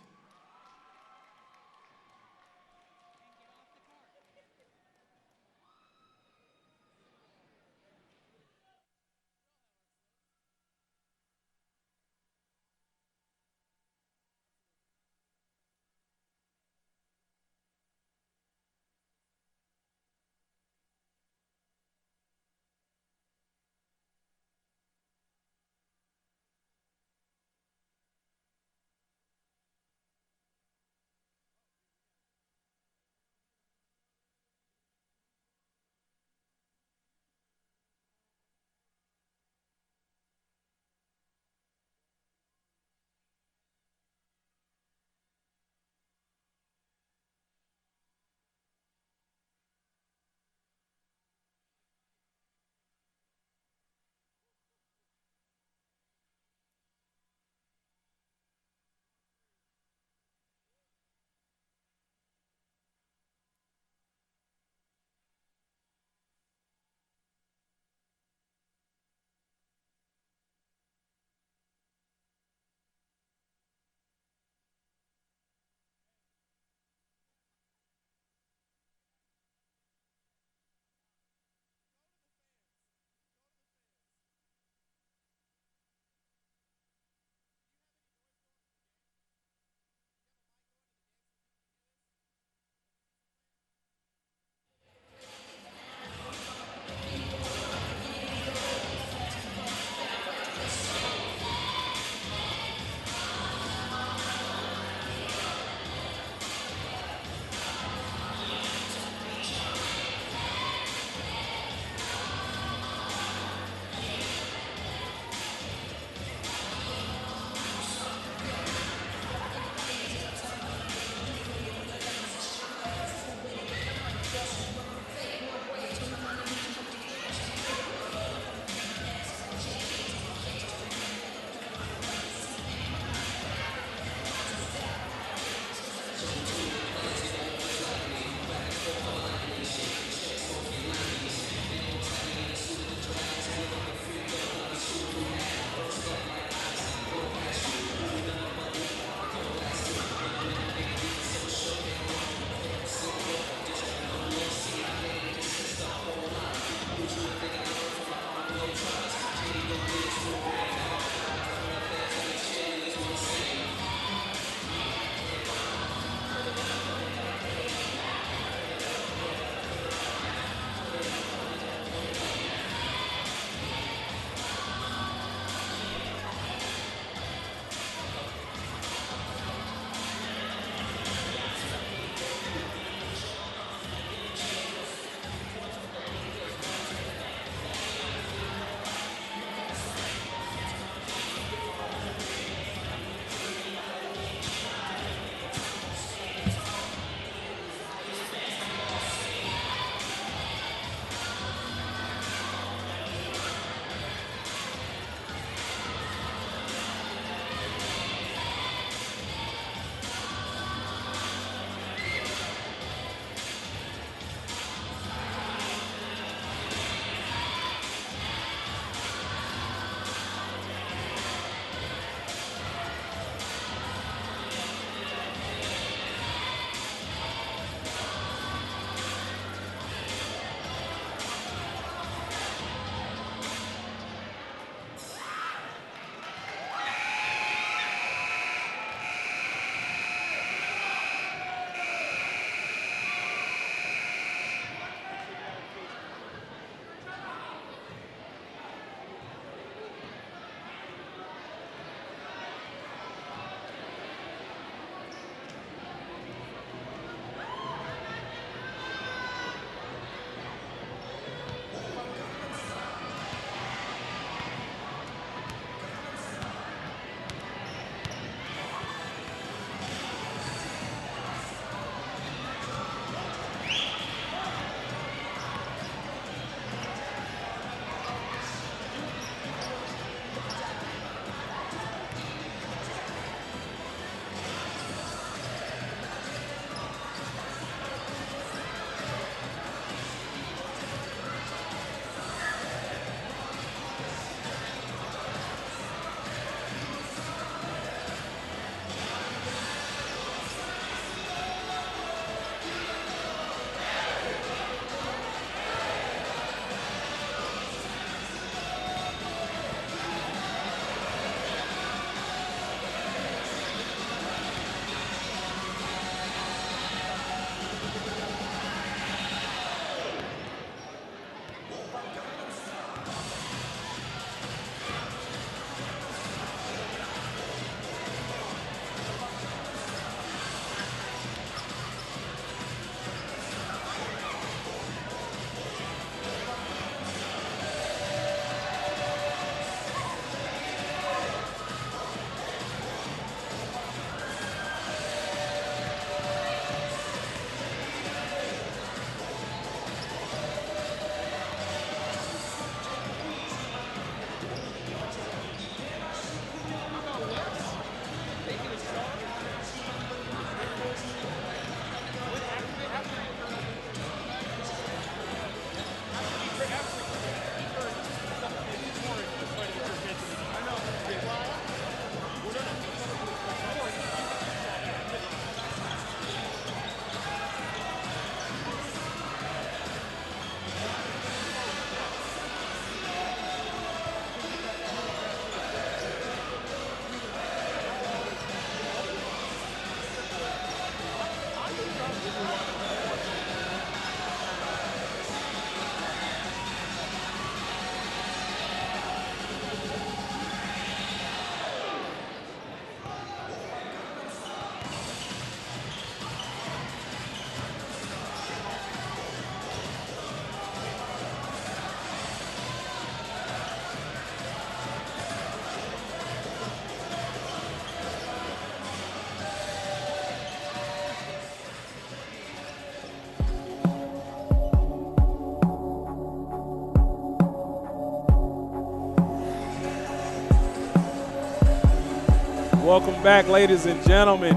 Welcome back, ladies and gentlemen,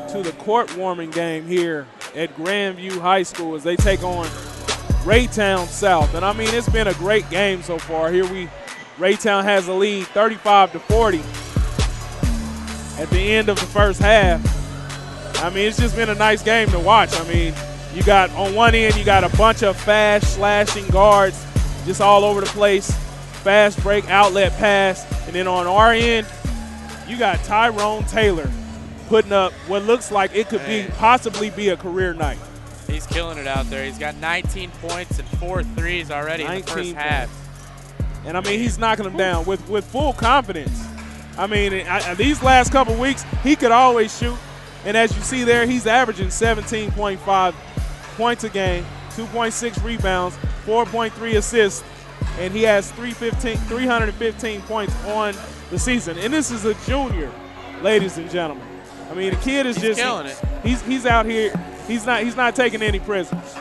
to the court-warming game here at Grandview High School as they take on Raytown South. And I mean, it's been a great game so far. Raytown has a lead 35-40 at the end of the first half. I mean, it's just been a nice game to watch. I mean, you got on one end, you got a bunch of fast slashing guards just all over the place, fast break, outlet pass. And then on our end, you got Tyrone Taylor putting up what looks like it could possibly be a career night.
He's killing it out there. He's got 19 points and 4 threes already in the first half.
And I mean, he's knocking them down with full confidence. I mean, these last couple weeks, he could always shoot. And as you see there, he's averaging 17.5 points a game, 2.6 rebounds, 4.3 assists, and he has 315 points on the season. And this is a junior, ladies and gentlemen. I mean, the kid is just
killing it.
He's out here. He's not taking any prisoners.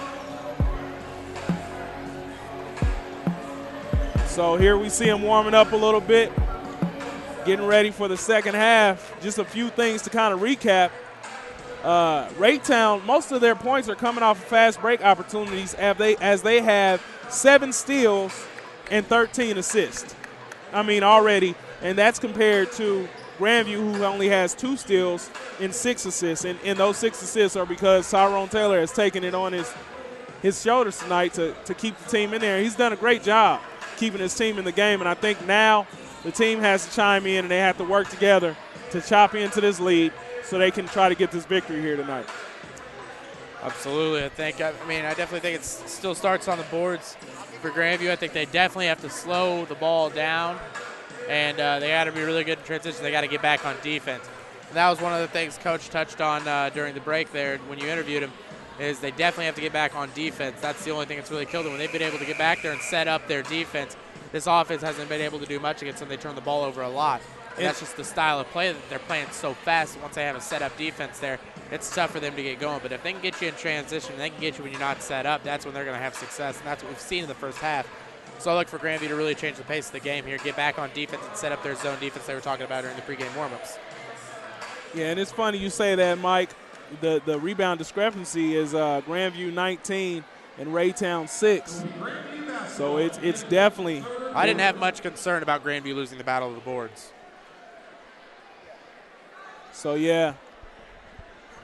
So here we see him warming up a little bit, getting ready for the second half. Just a few things to kind of recap. Raytown, most of their points are coming off of fast break opportunities as they have 7 steals and 13 assists. I mean, already. And that's compared to Grandview, who only has 2 steals and 6 assists. And those 6 assists are because Tyrone Taylor has taken it on his shoulders tonight to keep the team in there. He's done a great job keeping his team in the game. And I think now the team has to chime in and they have to work together to chop into this lead so they can try to get this victory here tonight.
Absolutely. I definitely think it still starts on the boards for Grandview. I think they definitely have to slow the ball down. And they got to be really good in transition. They got to get back on defense. And that was one of the things Coach touched on during the break there when you interviewed him, is they definitely have to get back on defense. That's the only thing that's really killed them. When they've been able to get back there and set up their defense, this offense hasn't been able to do much against them. They turn the ball over a lot. And that's just the style of play that they're playing so fast. Once they have a set-up defense there, it's tough for them to get going. But if they can get you in transition, they can get you when you're not set up, that's when they're going to have success. And that's what we've seen in the first half. So I look for Grandview to really change the pace of the game here, get back on defense and set up their zone defense they were talking about during the pregame warmups.
Yeah, and it's funny you say that, Mike. The rebound discrepancy is Grandview 19 and Raytown 6. So it's definitely.
I didn't have much concern about Grandview losing the battle of the boards.
So, yeah.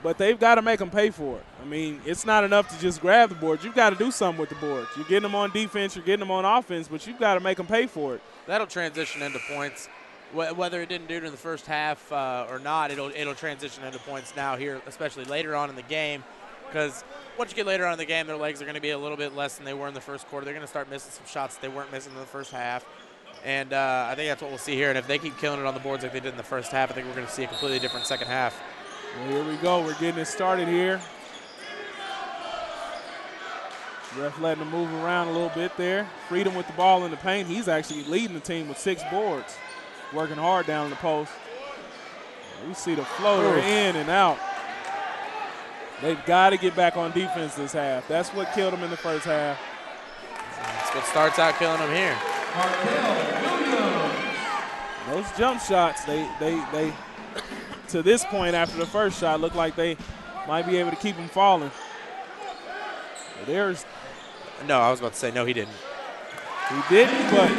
But they've got to make them pay for it. I mean, it's not enough to just grab the boards. You've got to do something with the boards. You're getting them on defense, you're getting them on offense, but you've got to make them pay for it.
That'll transition into points. Whether it didn't do it in the first half or not, it'll transition into points now here, especially later on in the game. Because once you get later on in the game, their legs are going to be a little bit less than they were in the first quarter. They're going to start missing some shots that they weren't missing in the first half. And I think that's what we'll see here. And if they keep killing it on the boards like they did in the first half, I think we're going to see a completely different second half.
Well, here we go. We're getting it started here. Ref letting him move around a little bit there. Freedom with the ball in the paint. He's actually leading the team with 6 boards. Working hard down in the post. We see the floater in and out. They've got to get back on defense this half. That's what killed them in the first half.
That's what starts out killing them here.
Those jump shots, they to this point after the first shot, look like they might be able to keep them falling.
No, I was about to say, no, he didn't.
He didn't, but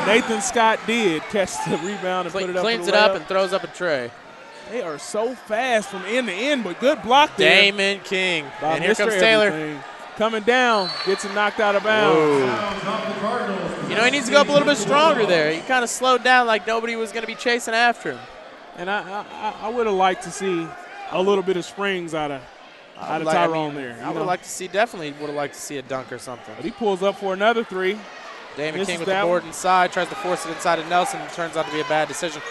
Nathan Scott did catch the rebound and put it up.
Cleans it up and throws up a tray.
They are so fast from end to end, but good block there.
Damon King. And here comes Taylor.
Coming down, gets it knocked out of bounds.
You know, he needs to go up a little bit stronger there. He kind of slowed down like nobody was going to be chasing after him.
And I would have liked to see a little bit of springs out of Tyrone there.
I would have liked to see, definitely would have liked to see a dunk or something.
But he pulls up for another 3.
Damon King with the board inside, tries to force it inside of Nelson. It turns out to be a bad decision.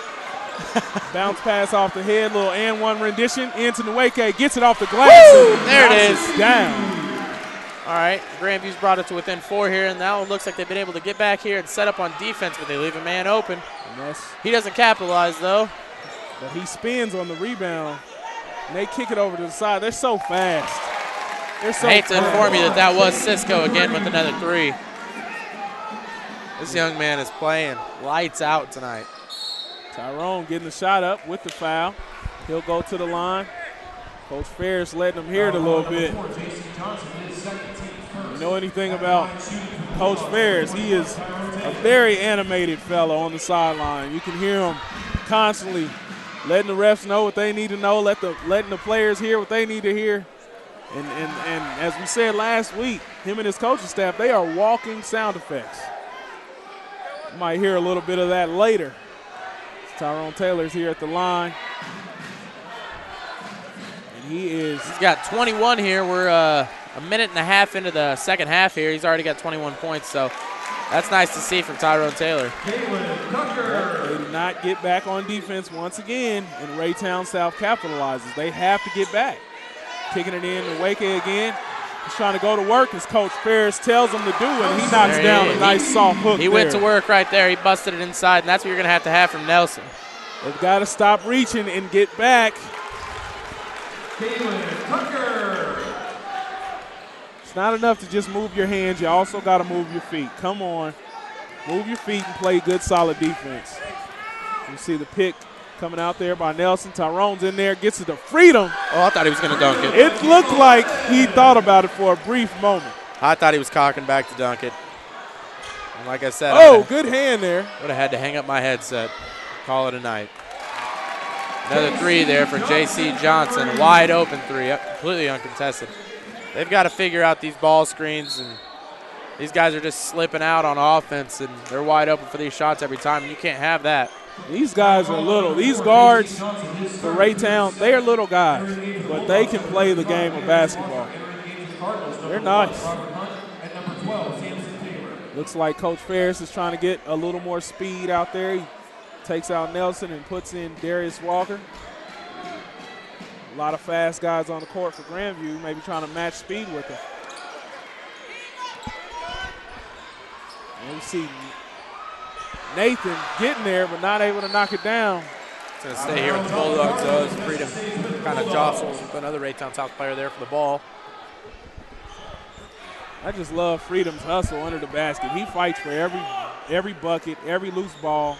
Bounce pass off the head, little and one rendition. Into Nweke, gets it off the glass.
There it is.
Down.
All right, Grandview's brought it to within 4 here, and now it looks like they've been able to get back here and set up on defense, but they leave a man open. He doesn't capitalize, though.
But he spins on the rebound, and they kick it over to the side. They're so fast.
I hate to inform you that was Cisco again with another 3. This young man is playing lights out tonight.
Tyrone getting the shot up with the foul. He'll go to the line. Coach Ferris letting him hear it a little bit. You know anything about Coach Ferris? He is a very animated fellow on the sideline. You can hear him constantly letting the refs know what they need to know, letting the players hear what they need to hear. And as we said last week, him and his coaching staff, they are walking sound effects. You might hear a little bit of that later. Tyrone Taylor's here at the line. And he's
got 21 here. We're a minute and a half into the second half here. He's already got 21 points, so that's nice to see from Tyrone Taylor.
They did not get back on defense once again, and Raytown South capitalizes. They have to get back. Kicking it in to Wake again. He's trying to go to work as Coach Ferris tells him to do, and he knocks down a nice soft hook.
He went to work right there. He busted it inside, and that's what you're going to have from Nelson.
They've got to stop reaching and get back. It's not enough to just move your hands. You also got to move your feet. Come on. Move your feet and play good, solid defense. You see the pick coming out there by Nelson. Tyrone's in there, gets it to Freedom.
Oh, I thought he was going to dunk it.
It looked like he thought about it for a brief moment.
I thought he was cocking back to dunk it. And like I said,
good hand there.
Would have had to hang up my headset. Call it a night. Another three there for J.C. Johnson. A wide open three, completely uncontested. They've got to figure out these ball screens, and these guys are just slipping out on offense, and they're wide open for these shots every time, and you can't have that.
These guys are little. These guards for Raytown, they are little guys, but they can play the game of basketball. They're nice. Looks like Coach Ferris is trying to get a little more speed out there. He takes out Nelson and puts in Darius Walker. A lot of fast guys on the court for Grandview, maybe trying to match speed with them. And we see Nathan getting there, but not able to knock it down.
It's going to stay here with the Bulldogs, though, as Freedom kind of jostles with another Raytown South player there for the ball.
I just love Freedom's hustle under the basket. He fights for every bucket, every loose ball.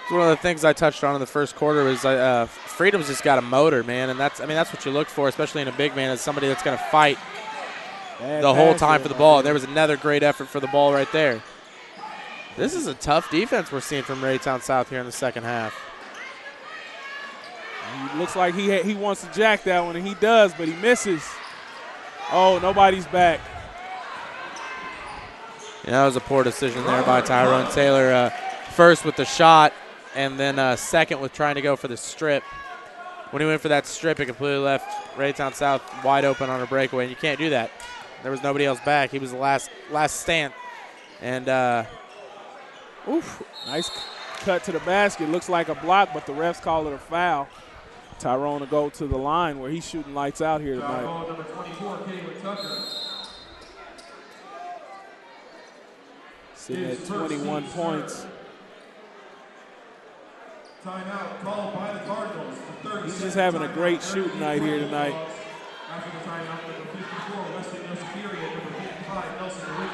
It's one of the things I touched on in the first quarter was Freedom's just got a motor, man, and that's what you look for, especially in a big man, is somebody that's going to fight the whole time for the ball. And there was another great effort for the ball right there. This is a tough defense we're seeing from Raytown South here in the second half.
It looks like he wants to jack that one, and he does, but he misses. Oh, nobody's back.
Yeah, that was a poor decision there by Tyrone Taylor. First with the shot, and then second with trying to go for the strip. When he went for that strip, it completely left Raytown South wide open on a breakaway, and you can't do that. There was nobody else back. He was the last stand. And
nice cut to the basket. Looks like a block, but the refs call it a foul. Tyrone will go to the line where he's shooting lights out here tonight.
Number 24, Caleb Tucker.
Sitting at 21 points.
Timeout called by the Cardinals.
He's just having a great shooting night here tonight.
After the timeout, number 54, Wesley Nosakiri, and number 55, Nelson Ricky.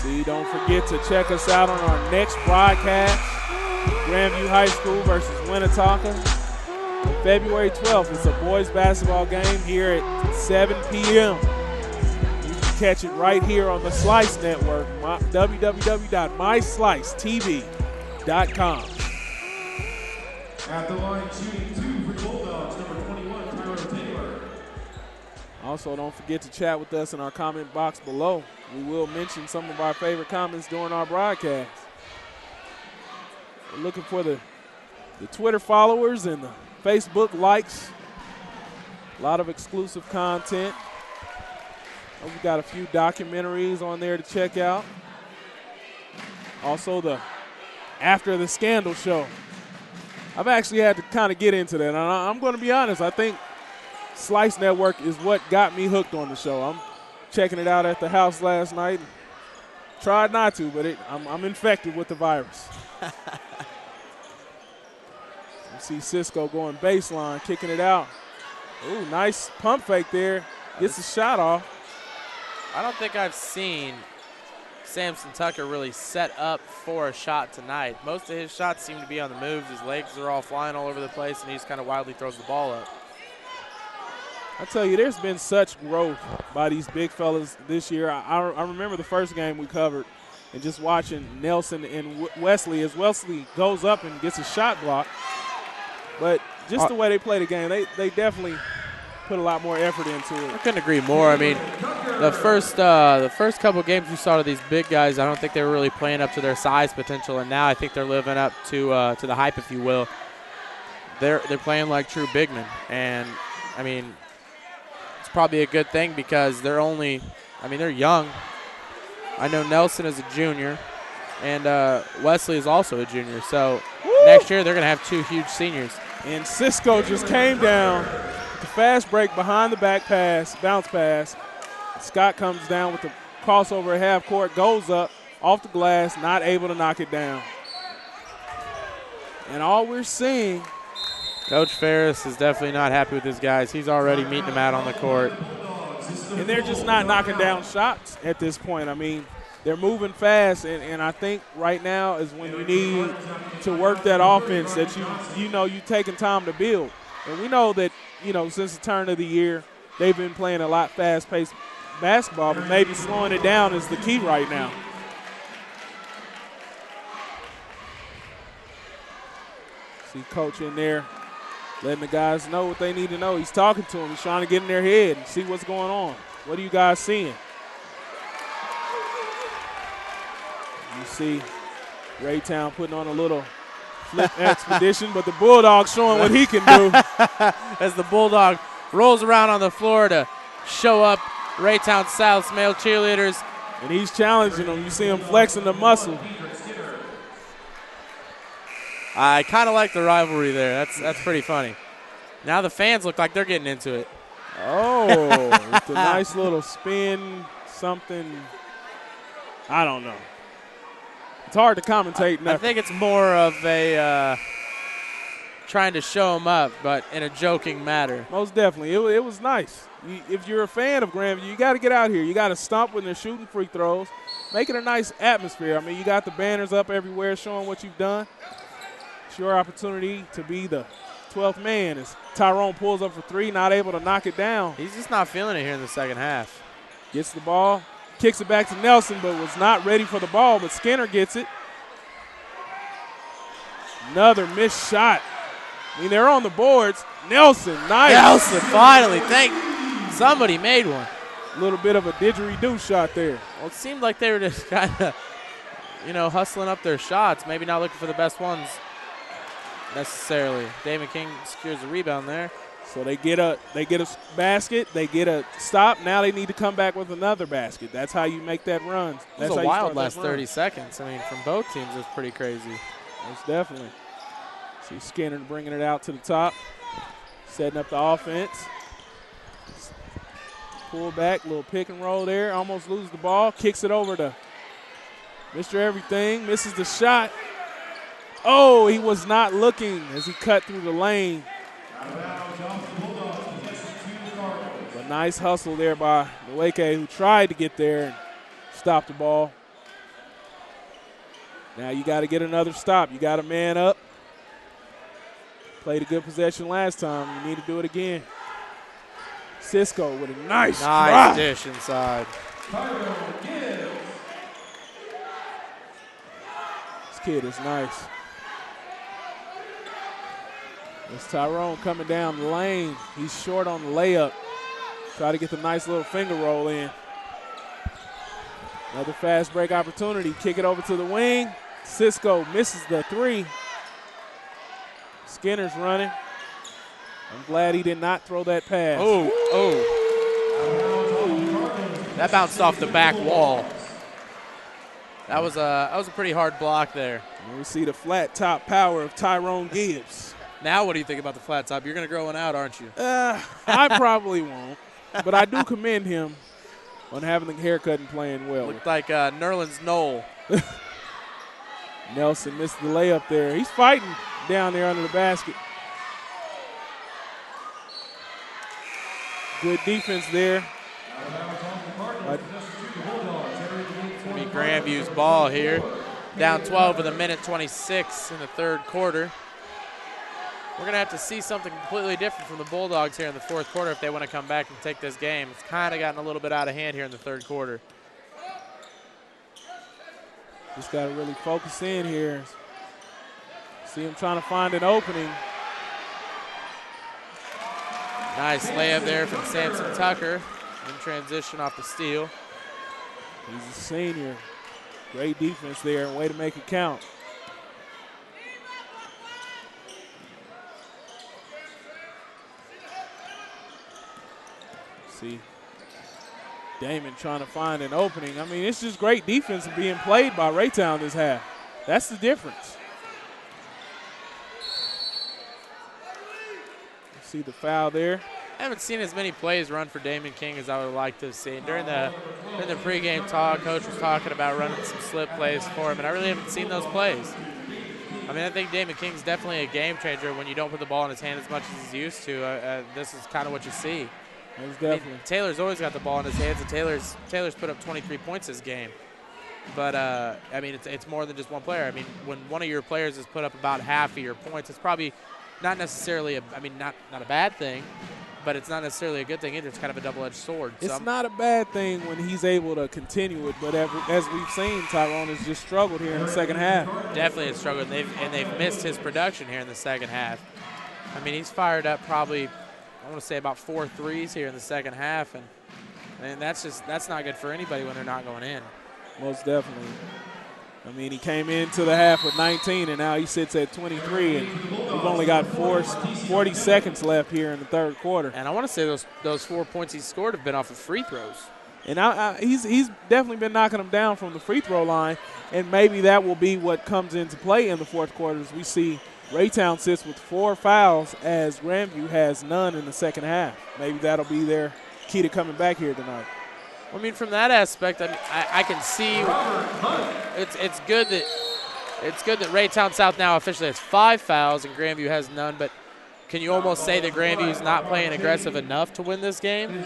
See, don't forget to check us out on our next broadcast, Grandview High School versus Winnetonka. February 12th, it's a boys basketball game here at 7 p.m. You can catch it right here on the Slice Network, www.myslicetv.com.
At the line, shooting two for the Bulldogs, number 21, Tyrone Taylor.
Also, don't forget to chat with us in our comment box below. We will mention some of our favorite comments during our broadcast. We're looking for the Twitter followers and the Facebook likes. A lot of exclusive content. We've got a few documentaries on there to check out. Also, the After the Scandal show. I've actually had to kind of get into that. And I'm going to be honest, I think Slice Network is what got me hooked on the show. I'm checking it out at the house last night. Tried not to, but I'm infected with the virus. You see Cisco going baseline, kicking it out. Ooh, nice pump fake there. Gets the shot off.
I don't think I've seen Samson Tucker really set up for a shot tonight. Most of his shots seem to be on the moves. His legs are all flying all over the place, and he just kind of wildly throws the ball up.
I tell you, there's been such growth by these big fellas this year. I remember the first game we covered and just watching Nelson and Wesley as Wesley goes up and gets a shot block. But just the way they play the game, they definitely put a lot more effort into it.
I couldn't agree more. I mean, the first couple games we saw of these big guys, I don't think they were really playing up to their size potential, and now I think they're living up to the hype, if you will. They're playing like true big men, and I mean, it's probably a good thing because they're young. I know Nelson is a junior, and Wesley is also a junior. So next year they're going to have 2 huge seniors.
And Cisco just came down with the fast break behind the back pass, bounce pass. Scott comes down with the crossover at half court, goes up off the glass, not able to knock it down. And all we're seeing,
Coach Ferris is definitely not happy with his guys. He's already meeting them out on the court.
and they're just not knocking down shots at this point. I mean, they're moving fast, and I think right now is when you need to work that offense that you're taking time to build. And we know that, since the turn of the year, they've been playing a lot fast-paced basketball, but maybe slowing it down is the key right now. See Coach in there letting the guys know what they need to know. He's talking to them. He's trying to get in their head and see what's going on. What are you guys seeing? You see Raytown putting on a little flip expedition, but the Bulldogs showing what he can do.
As the Bulldog rolls around on the floor to show up Raytown South's male cheerleaders.
And he's challenging them. You see him flexing the muscle.
I kind of like the rivalry there. That's pretty funny. Now the fans look like they're getting into it.
Oh, with a nice little spin, something. I don't know. It's hard to commentate.
I think it's more of a trying to show them up, but in a joking manner.
Most definitely. It was nice. If you're a fan of Grandview, you got to get out here. You got to stomp when they're shooting free throws. Make it a nice atmosphere. I mean, you got the banners up everywhere showing what you've done. It's your opportunity to be the 12th man as Tyrone pulls up for 3, not able to knock it down.
He's just not feeling it here in the second half.
Gets the ball, kicks it back to Nelson, but was not ready for the ball, but Skinner gets it. Another missed shot. I mean, they're on the boards. Nelson, nice.
Nelson, finally. Somebody made one.
A little bit of a didgeridoo shot there.
Well, it seemed like they were just kind of, hustling up their shots, maybe not looking for the best ones necessarily. Damon King secures the rebound there.
So they get a basket, they get a stop. Now they need to come back with another basket. That's how you make that run.
It was a wild last 30 seconds. I mean, from both teams, it was pretty crazy.
Most definitely. See Skinner bringing it out to the top, setting up the offense. Pull back, little pick and roll there. Almost loses the ball. Kicks it over to Mr. Everything. Misses the shot. Oh, he was not looking as he cut through the lane. But nice hustle there by Nweke, who tried to get there and stop the ball. Now you got to get another stop. You got to man up. Played a good possession last time. You need to do it again. Cisco with a nice drive.
Dish inside.
This kid is nice. It's Tyrone coming down the lane. He's short on the layup. Try to get the nice little finger roll in. Another fast break opportunity. Kick it over to the wing. Cisco misses the 3. Skinner's running. I'm glad he did not throw that pass.
Oh. That bounced off the back wall. That was a pretty hard block there.
And we see the flat top power of Tyrone Gibbs.
Now what do you think about the flat top? You're going to grow one out, aren't you?
I probably won't. But I do commend him on having the haircut and playing well.
Looked like Nerlens Knoll.
Nelson missed the layup there. He's fighting down there under the basket. Good defense there by
Grandview's ball here. Down 12 with a minute 26 in the third quarter. We're going to have to see something completely different from the Bulldogs here in the fourth quarter if they want to come back and take this game. It's kind of gotten a little bit out of hand here in the third quarter.
Just got to really focus in here. See him trying to find an opening.
Nice layup there from Samson Tucker in transition off the steal.
He's a senior. Great defense there and way to make it count. See Damon trying to find an opening. I mean, it's just great defense being played by Raytown this half. That's the difference. See the foul there.
I haven't seen as many plays run for Damon King as I would like to have seen. During the pregame talk, Coach was talking about running some slip plays for him, and I really haven't seen those plays. I mean, I think Damon King's definitely a game changer when you don't put the ball in his hand as much as he's used to. This is kind of what you see.
Definitely.
I mean, Taylor's always got the ball in his hands, and Taylor's put up 23 points this game. But, I mean, it's more than just one player. I mean, when one of your players has put up about half of your points, it's probably not necessarily not a bad thing, but it's not necessarily a good thing either. It's kind of a double-edged sword.
It's not a bad thing when he's able to continue it, but as we've seen, Tyrone has just struggled here in the second half.
Definitely has struggled, and they've missed his production here in the second half. I mean, he's fired up probably, I want to say about 4 threes here in the second half, and that's not good for anybody when they're not going in.
Most definitely. I mean, he came into the half with 19, and now he sits at 23, and we've only got 40 seconds left here in the third quarter.
And I want to say those 4 points he scored have been off of free throws.
And he's definitely been knocking them down from the free throw line, and maybe that will be what comes into play in the fourth quarter as we see Raytown sits with 4 fouls as Grandview has none in the second half. Maybe that'll be their key to coming back here tonight.
I mean, from that aspect, I can see it's good that Raytown South now officially has 5 fouls and Grandview has none. But can you almost say that Grandview's not playing aggressive enough to win this game?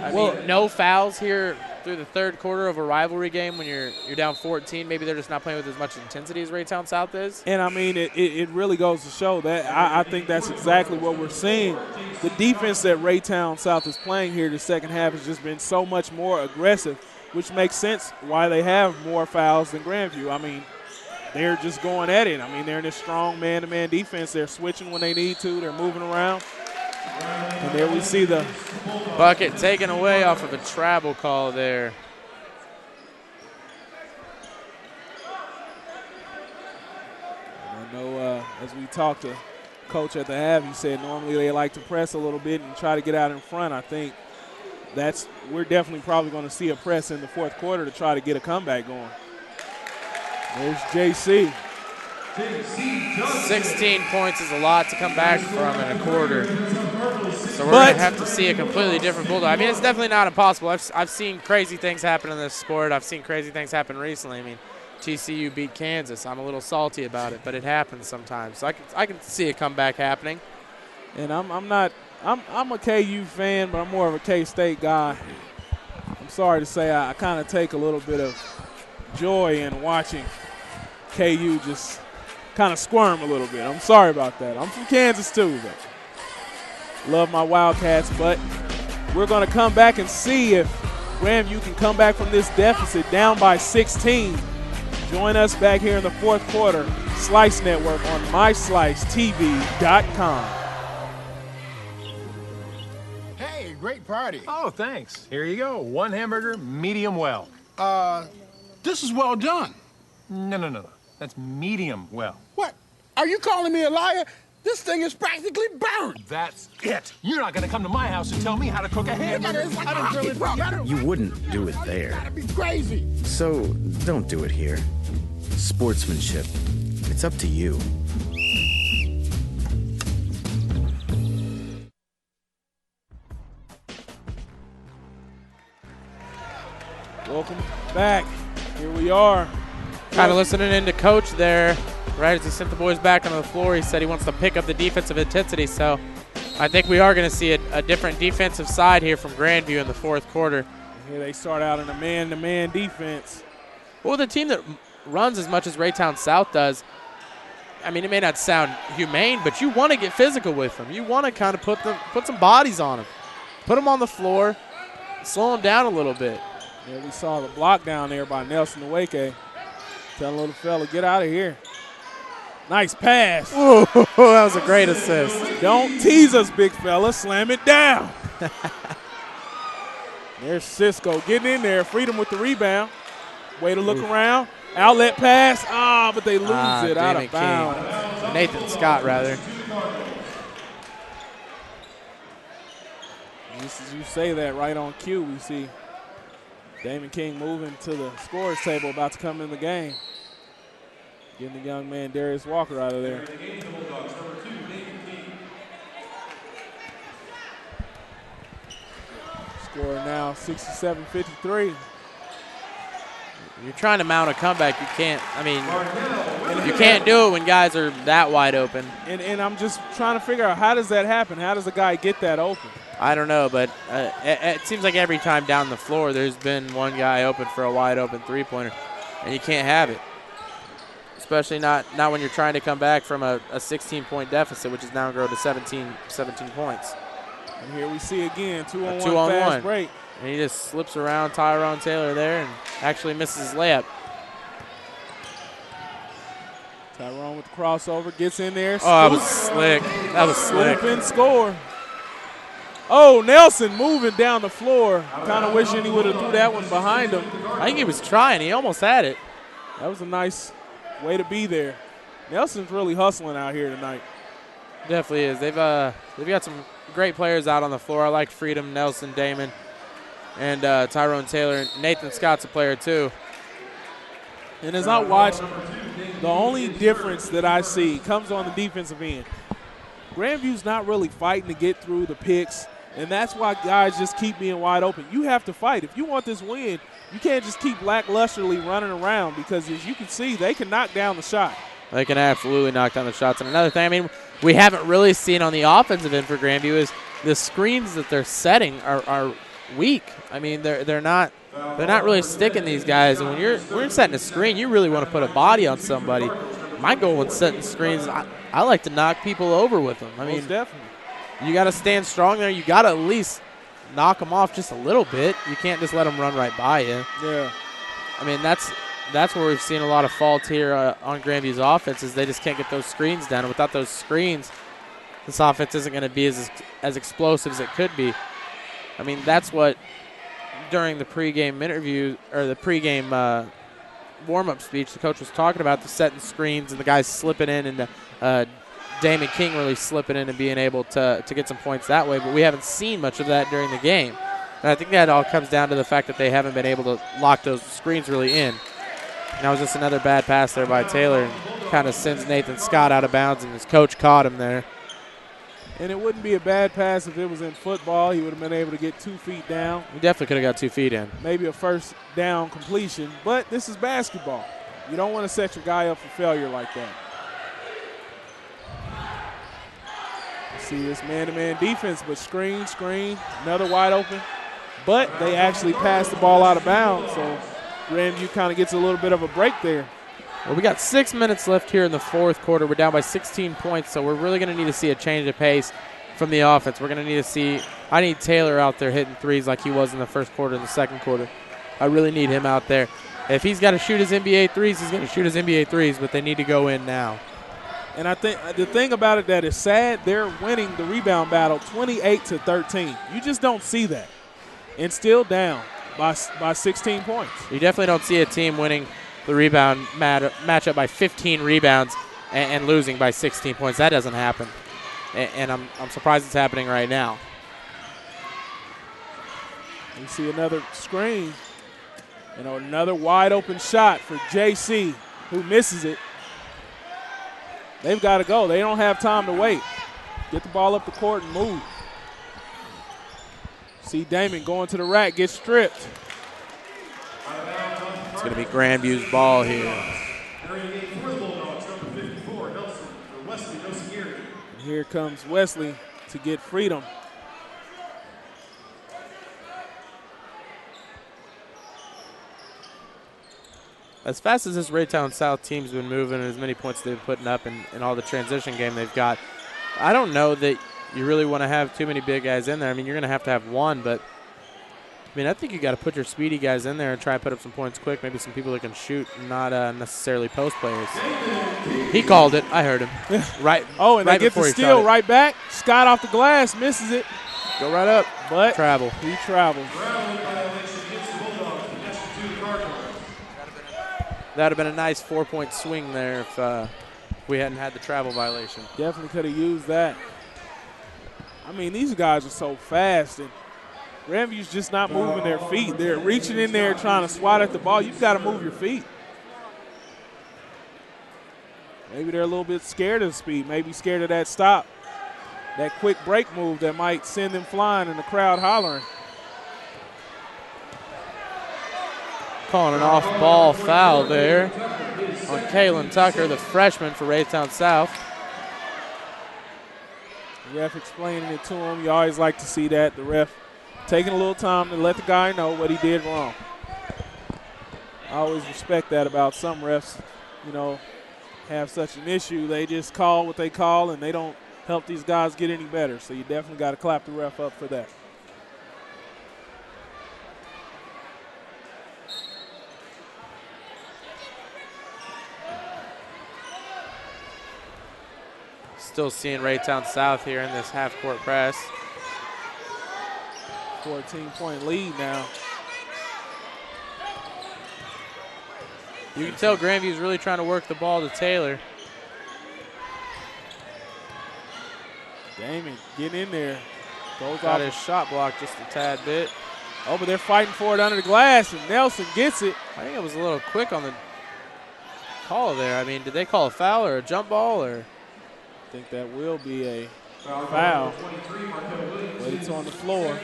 I mean, no fouls here through the third quarter of a rivalry game when you're down 14. Maybe they're just not playing with as much intensity as Raytown South is.
And I mean, it really goes to show that I think that's exactly what we're seeing. The defense that Raytown South is playing here the second half has just been so much more aggressive, which makes sense why they have more fouls than Grandview. I mean, they're just going at it. I mean, they're in this strong man-to-man defense. They're switching when they need to. They're moving around. And there we see the
bucket taken away off of a travel call there.
And I know as we talked to Coach at the half, he said normally they like to press a little bit and try to get out in front. I think we're definitely probably going to see a press in the fourth quarter to try to get a comeback going. There's JC.
16 points is a lot to come back from in a quarter. So we're going to have to see a completely different Bulldog. I mean, it's definitely not impossible. I've seen crazy things happen in this sport. I've seen crazy things happen recently. I mean, TCU beat Kansas. I'm a little salty about it, but it happens sometimes. So I can see a comeback happening.
And I'm a KU fan, but I'm more of a K-State guy. I'm sorry to say I kind of take a little bit of joy in watching KU just kind of squirm a little bit. I'm sorry about that. I'm from Kansas too, but love my Wildcats. But we're going to come back and see if Grandview can come back from this deficit down by 16. Join us back here in the fourth quarter. Slice Network on myslicetv.com.
Hey, great party.
Oh, thanks. Here you go. 1 hamburger, medium well.
This is well done.
No. That's medium well.
What? Are you calling me a liar? This thing is practically burned.
That's it. You're not going to come to my house and tell me how to cook a hamburger.
It's like a hockey puck.
You wouldn't do it there.
That'd be crazy.
So don't do it here. Sportsmanship. It's up to you.
Welcome back. Here we are.
Kind of listening in to Coach there, right as he sent the boys back onto the floor. He said he wants to pick up the defensive intensity. So I think we are going to see a different defensive side here from Grandview in the fourth quarter.
Here they start out in a man-to-man defense.
Well, the team that runs as much as Raytown South does, I mean, it may not sound humane, but you want to get physical with them. You want to kind of put some bodies on them. Put them on the floor, slow them down a little bit.
Yeah, we saw the block down there by Nelson Nweke. Telling little fella, get out of here. Nice pass.
Ooh, that was a great assist.
Don't tease us, big fella. Slam it down. There's Cisco getting in there. Freedom with the rebound. Way to look around. Outlet pass. But they lose it out of bounds.
Nathan Scott, rather.
You say that right on cue. We see Damon King moving to the scorer's table, about to come in the game. Getting the young man Darius Walker out of there. Score now 67-53.
You're trying to mount a comeback. You can't. I mean, you can't do it when guys are that wide open.
And I'm just trying to figure out, how does that happen? How does a guy get that open?
I don't know, but it seems like every time down the floor there's been one guy open for a wide open three-pointer, and you can't have it. Especially not when you're trying to come back from a 16-point deficit, which has now grown to 17 points.
And here we see again, two-on-one fast break.
And he just slips around Tyrone Taylor there and actually misses his layup.
Tyrone with the crossover, gets in there.
Oh, that was slick. That was slick.
Scoop and score. Oh, Nelson moving down the floor. Kind of wishing he would have threw that one behind him.
I think he was trying. He almost had it.
That was a nice way to be there. Nelson's really hustling out here tonight.
Definitely is. They've got some great players out on the floor. I like Freedom, Nelson, Damon, and Tyrone Taylor. Nathan Scott's a player too.
And as I watch, the only difference that I see comes on the defensive end. Grandview's not really fighting to get through the picks, and that's why guys just keep being wide open. You have to fight. If you want this win, you can't just keep lacklusterly running around, because as you can see, they can knock down the shot.
They can absolutely knock down the shots. And another thing, I mean, we haven't really seen on the offensive end for Grandview is the screens that they're setting are weak. I mean, they're not really sticking these guys. And when you're setting a screen, you really want to put a body on somebody. My goal when setting screens, I like to knock people over with them. I mean,
most definitely.
You got to stand strong there. You got to at least knock them off just a little bit. You can't just let them run right by you.
Yeah. I
mean, that's where we've seen a lot of fault here on Grandview's offense, is they just can't get those screens down. And without those screens, this offense isn't going to be as explosive as it could be. I mean, that's what during the pregame interview or the pregame warm-up speech, the coach was talking about, the setting screens and the guys slipping in, and Damon King really slipping in and being able to get some points that way. But we haven't seen much of that during the game. And I think that all comes down to the fact that they haven't been able to lock those screens really in. And that was just another bad pass there by Taylor, and kind of sends Nathan Scott out of bounds, and his coach caught him there.
And it wouldn't be a bad pass if it was in football. He would have been able to get 2 feet down.
He definitely could have got 2 feet in.
Maybe a first down completion. But this is basketball. You don't want to set your guy up for failure like that. See this man-to-man defense, but screen, another wide open. But they actually passed the ball out of bounds, so Grandview kind of gets a little bit of a break there.
Well, we got 6 minutes left here in the fourth quarter. We're down by 16 points, so we're really going to need to see a change of pace from the offense. We're going to need to see – I need Taylor out there hitting threes like he was in the first quarter and the second quarter. I really need him out there. If he's got to shoot his NBA threes, he's going to shoot his NBA threes, but they need to go in now.
And I think the thing about it that is sad, they're winning the rebound battle 28-13. You just don't see that. And still down by 16 points.
You definitely don't see a team winning the rebound matchup by 15 rebounds and losing by 16 points. That doesn't happen. And I'm surprised it's happening right now.
You see another screen. And another wide open shot for JC, who misses it. They've got to go. They don't have time to wait. Get the ball up the court and move. See Damon going to the rack, gets stripped.
It's going to be Grandview's ball here.
And here comes Wesley to get Freedom.
As fast as this Raytown South team's been moving and as many points they've been putting up in all the transition game they've got, I don't know that you really want to have too many big guys in there. I mean, you're going to have one, but I mean, I think you got to put your speedy guys in there and try and put up some points quick. Maybe some people that can shoot, not necessarily post players. He called it. I heard him. Right.
Oh, and
right
they get the steal right back. Scott off the glass, misses it. Go right up, but
travel.
He travels.
That would have been a nice 4-point swing there if we hadn't had the travel violation.
Definitely could have used that. I mean, these guys are so fast, and Grandview's just not moving their feet. They're reaching in there trying to swat at the ball. You've got to move your feet. Maybe they're a little bit scared of the speed, maybe scared of that stop, that quick break move that might send them flying and the crowd hollering.
Calling an off-ball foul there on Kalen Tucker, the freshman for Raytown South.
The ref explaining it to him. You always like to see that. The ref taking a little time to let the guy know what he did wrong. I always respect that about some refs, you know, have such an issue. They just call what they call, and they don't help these guys get any better. So you definitely got to clap the ref up for that.
Still seeing Raytown South here in this half-court press.
14-point lead now.
You can tell Grandview's really trying to work the ball to Taylor.
Damon getting in there. Goes
Got
off
his shot blocked just a tad bit.
Oh, but they're fighting for it under the glass, and Nelson gets it.
I think it was a little quick on the call there. I mean, did they call a foul or a jump ball? Or
I think that will be a foul, but it's on the floor.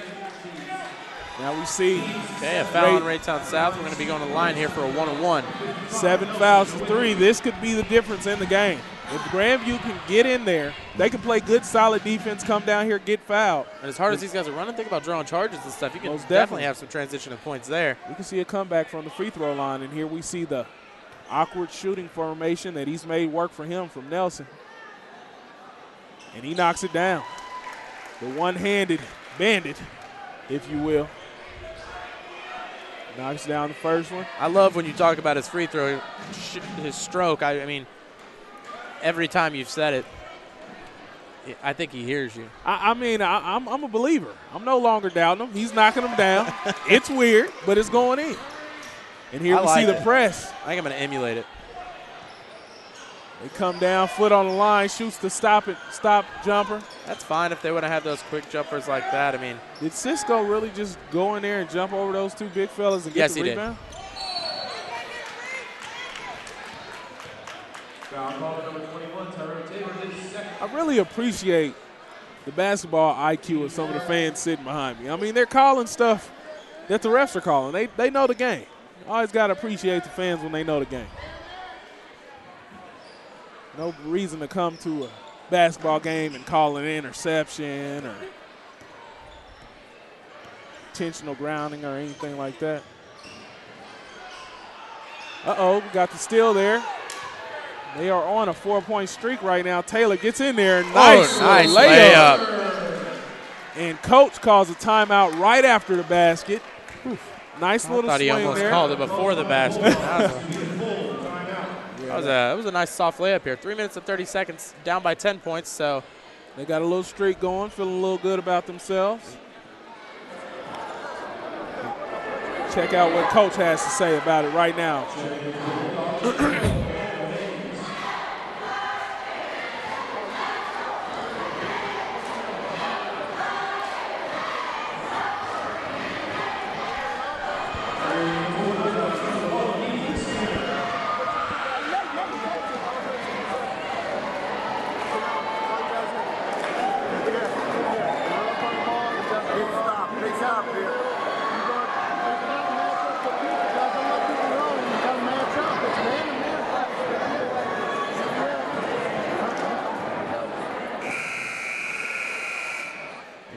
Now we see.
Okay, a foul on Raytown South. We're going to be going to the line here for a 1-on-1.
7 fouls to 3. This could be the difference in the game. If Grandview can get in there, they can play good, solid defense, come down here, get fouled.
And as hard as these guys are running, think about drawing charges and stuff. You can
Most
definitely have some transition of points there.
We can see a comeback from the free throw line, and here we see the awkward shooting formation that he's made work for him from Nelson. And he knocks it down. The one-handed bandit, if you will. Knocks down the first one.
I love when you talk about his free throw, his stroke. I mean, every time you've said it, I think he hears you.
I'm a believer. I'm no longer doubting him. He's knocking them down. It's weird, but it's going in. And here we see the press.
I think I'm going to emulate it.
They come down, foot on the line, shoots the stop jumper.
That's fine if they would have had those quick jumpers like that. I mean,
did Cisco really just go in there and jump over those two big fellas and get the rebound? I really appreciate the basketball IQ of some of the fans sitting behind me. I mean, they're calling stuff that the refs are calling. They know the game. Always got to appreciate the fans when they know the game. No reason to come to a basketball game and call an interception or intentional grounding or anything like that. We got the steal there. They are on a 4-point streak right now. Taylor gets in there. Nice layup. And coach calls a timeout right after the basket. Nice little swing there. I thought he almost
called it before the basket. It was a nice soft layup here. 3 minutes and 30 seconds, down by 10 points. So
they got a little streak going, feeling a little good about themselves. Check out what coach has to say about it right now.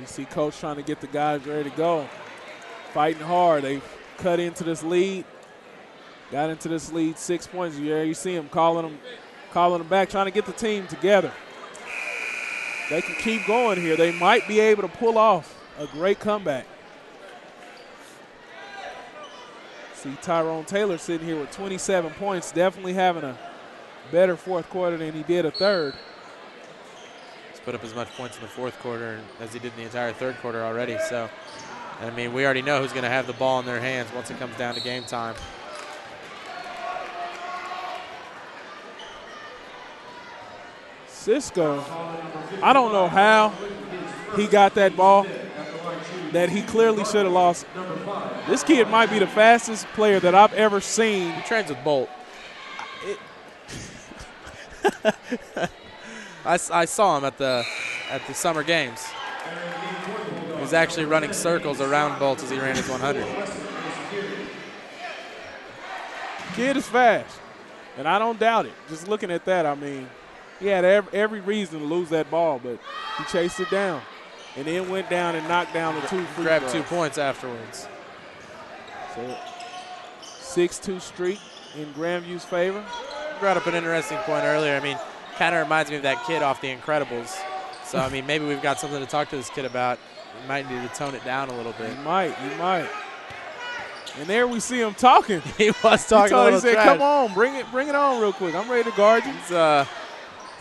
See coach trying to get the guys ready to go. Fighting hard. They've cut into this lead. Got into this lead 6 points. You see him calling them back, trying to get the team together. They can keep going here. They might be able to pull off a great comeback. See Tyrone Taylor sitting here with 27 points, definitely having a better fourth quarter than he did a third.
He's put up as much points in the fourth quarter as he did in the entire third quarter already. So, I mean, we already know who's going to have the ball in their hands once it comes down to game time.
Cisco, I don't know how he got that ball that he clearly should have lost. This kid might be the fastest player that I've ever seen.
He trains with Bolt. I saw him at the summer games. He was actually running circles around Bolt as he ran his 100.
Kid is fast, and I don't doubt it. Just looking at that, I mean, he had every reason to lose that ball, but he chased it down and then went down and knocked down the two free
Grabbed
throws.
2 points afterwards.
So 6-2 streak in Grandview's favor.
You brought up an interesting point earlier. I mean, kind of reminds me of that kid off The Incredibles. So, I mean, maybe we've got something to talk to this kid about. We might need to tone it down a little bit.
You might. And there we see him talking.
He was talking a little
He said,
trash.
come on, bring it on real quick. I'm ready to guard you.
He's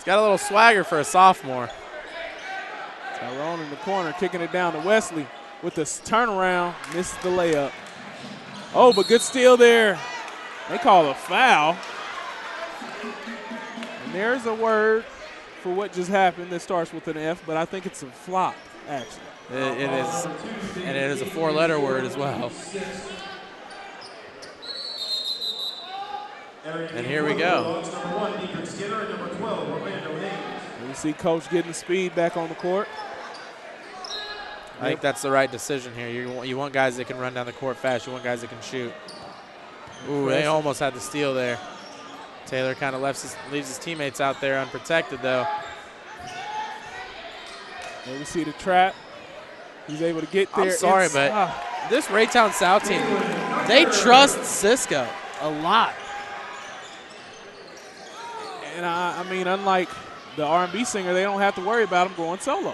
got a little swagger for a sophomore.
Tyrone in the corner, kicking it down to Wesley with the turnaround. Misses the layup. Oh, but good steal there. They call a foul. And there's a word for what just happened that starts with an F, but I think it's a flop, actually.
It is, and it is a 4-letter word as well. And here we go.
We see Coach getting the speed back on the court.
I think that's the right decision here. You want guys that can run down the court fast. You want guys that can shoot. Ooh, they almost had the steal there. Taylor kind of leaves his teammates out there unprotected, though.
There we see the trap. He's able to get there.
I'm sorry, but this Raytown South team, they trust Cisco a lot.
And I mean, unlike the R&B singer, they don't have to worry about him going solo.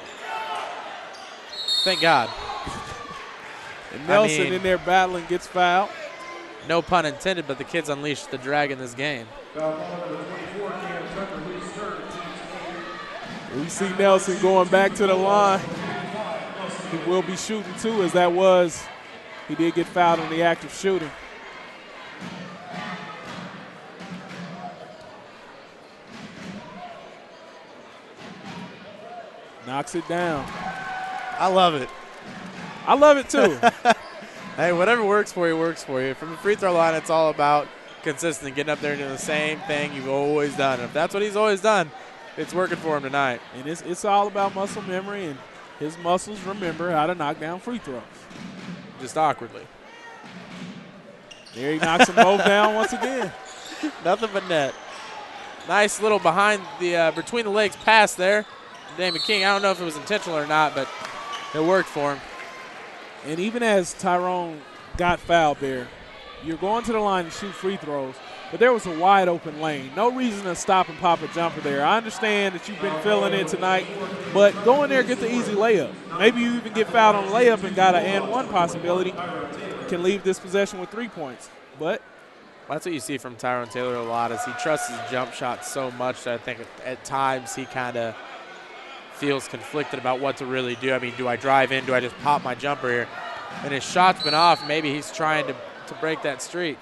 Thank God.
And Nelson in there battling gets fouled.
No pun intended, but the kids unleashed the dragon this game.
We see Nelson going back to the line. He will be shooting too, as he did get fouled in the act of shooting. Knocks it down.
I love it.
I love it too.
Hey, whatever works for you, works for you. From the free throw line, it's all about consistent, getting up there and doing the same thing you've always done. And if that's what he's always done, it's working for him tonight.
And it's all about muscle memory, and his muscles remember how to knock down free throws.
Just awkwardly.
There he knocks them both down once again.
Nothing but net. Nice little behind the between the legs pass there. Damon King, I don't know if it was intentional or not, but it worked for him.
And even as Tyrone got fouled there, you're going to the line to shoot free throws, but there was a wide open lane. No reason to stop and pop a jumper there. I understand that you've been feeling it tonight, but go in there and get the easy layup. Maybe you even get fouled on the layup and got an and one possibility. Can leave this possession with 3 points. But
that's what you see from Tyrone Taylor a lot, is he trusts his jump shot so much that I think at times he kind of feels conflicted about what to really do. I mean, do I drive in? Do I just pop my jumper here? And his shot's been off. Maybe he's trying to break that streak.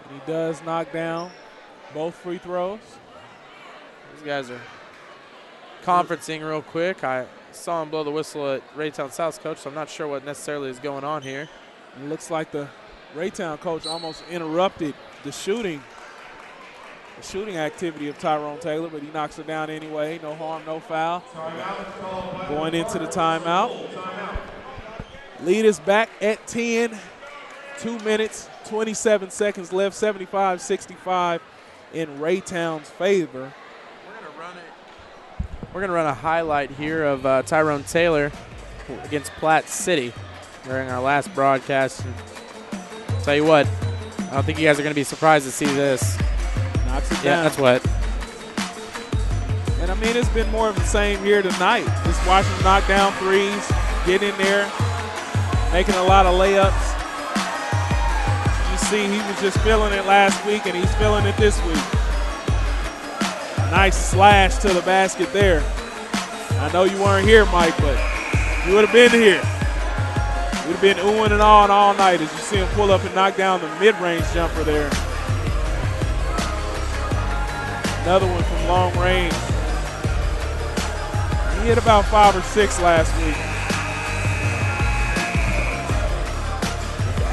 And he does knock down both free throws.
These guys are conferencing real quick. I saw him blow the whistle at Raytown South's coach, so I'm not sure what necessarily is going on here.
It looks like the Raytown coach almost interrupted the shooting activity of Tyrone Taylor, but he knocks it down anyway. No harm, no foul. Going into the timeout. Lead is back at 10. 2 minutes, 27 seconds left, 75-65 in Raytown's favor.
We're going to run a highlight here of Tyrone Taylor against Platte City. during our last broadcast. And tell you what, I don't think you guys are going to be surprised to see this.
Knocks it down.
Yeah, that's what.
And I mean, it's been more of the same here tonight. Just watching him knock down threes, get in there, making a lot of layups. You see, he was just feeling it last week, and he's feeling it this week. Nice slash to the basket there. I know you weren't here, Mike, but you would have been here. You would have been oohing and awing all night as you see him pull up and knock down the mid-range jumper there. Another one from long range. He hit about 5 or 6 last week.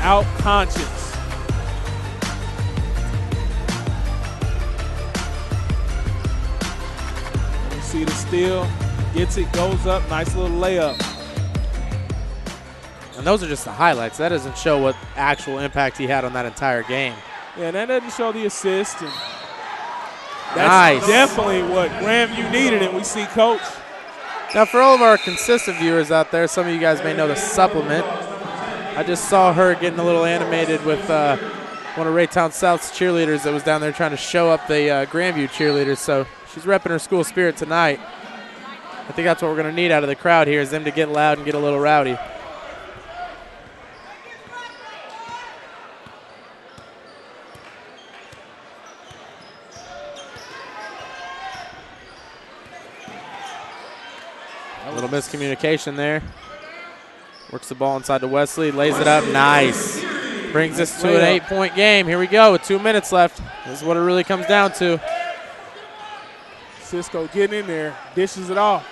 Out conscience. You see the steal, gets it, goes up, nice little layup.
And those are just the highlights. That doesn't show what actual impact he had on that entire game.
Yeah, that doesn't show the assist. And
nice.
That's definitely what Grandview needed, and we see Coach.
Now, for all of our consistent viewers out there, some of you guys may know the supplement. I just saw her getting a little animated with one of Raytown South's cheerleaders that was down there trying to show up the Grandview cheerleaders. So she's repping her school spirit tonight. I think that's what we're going to need out of the crowd here is them to get loud and get a little rowdy. A little miscommunication there. Works the ball inside to Wesley, lays it up, nice. Brings us to an 8-point game. Here we go with 2 minutes left. This is what it really comes down to.
Cisco getting in there, dishes it off.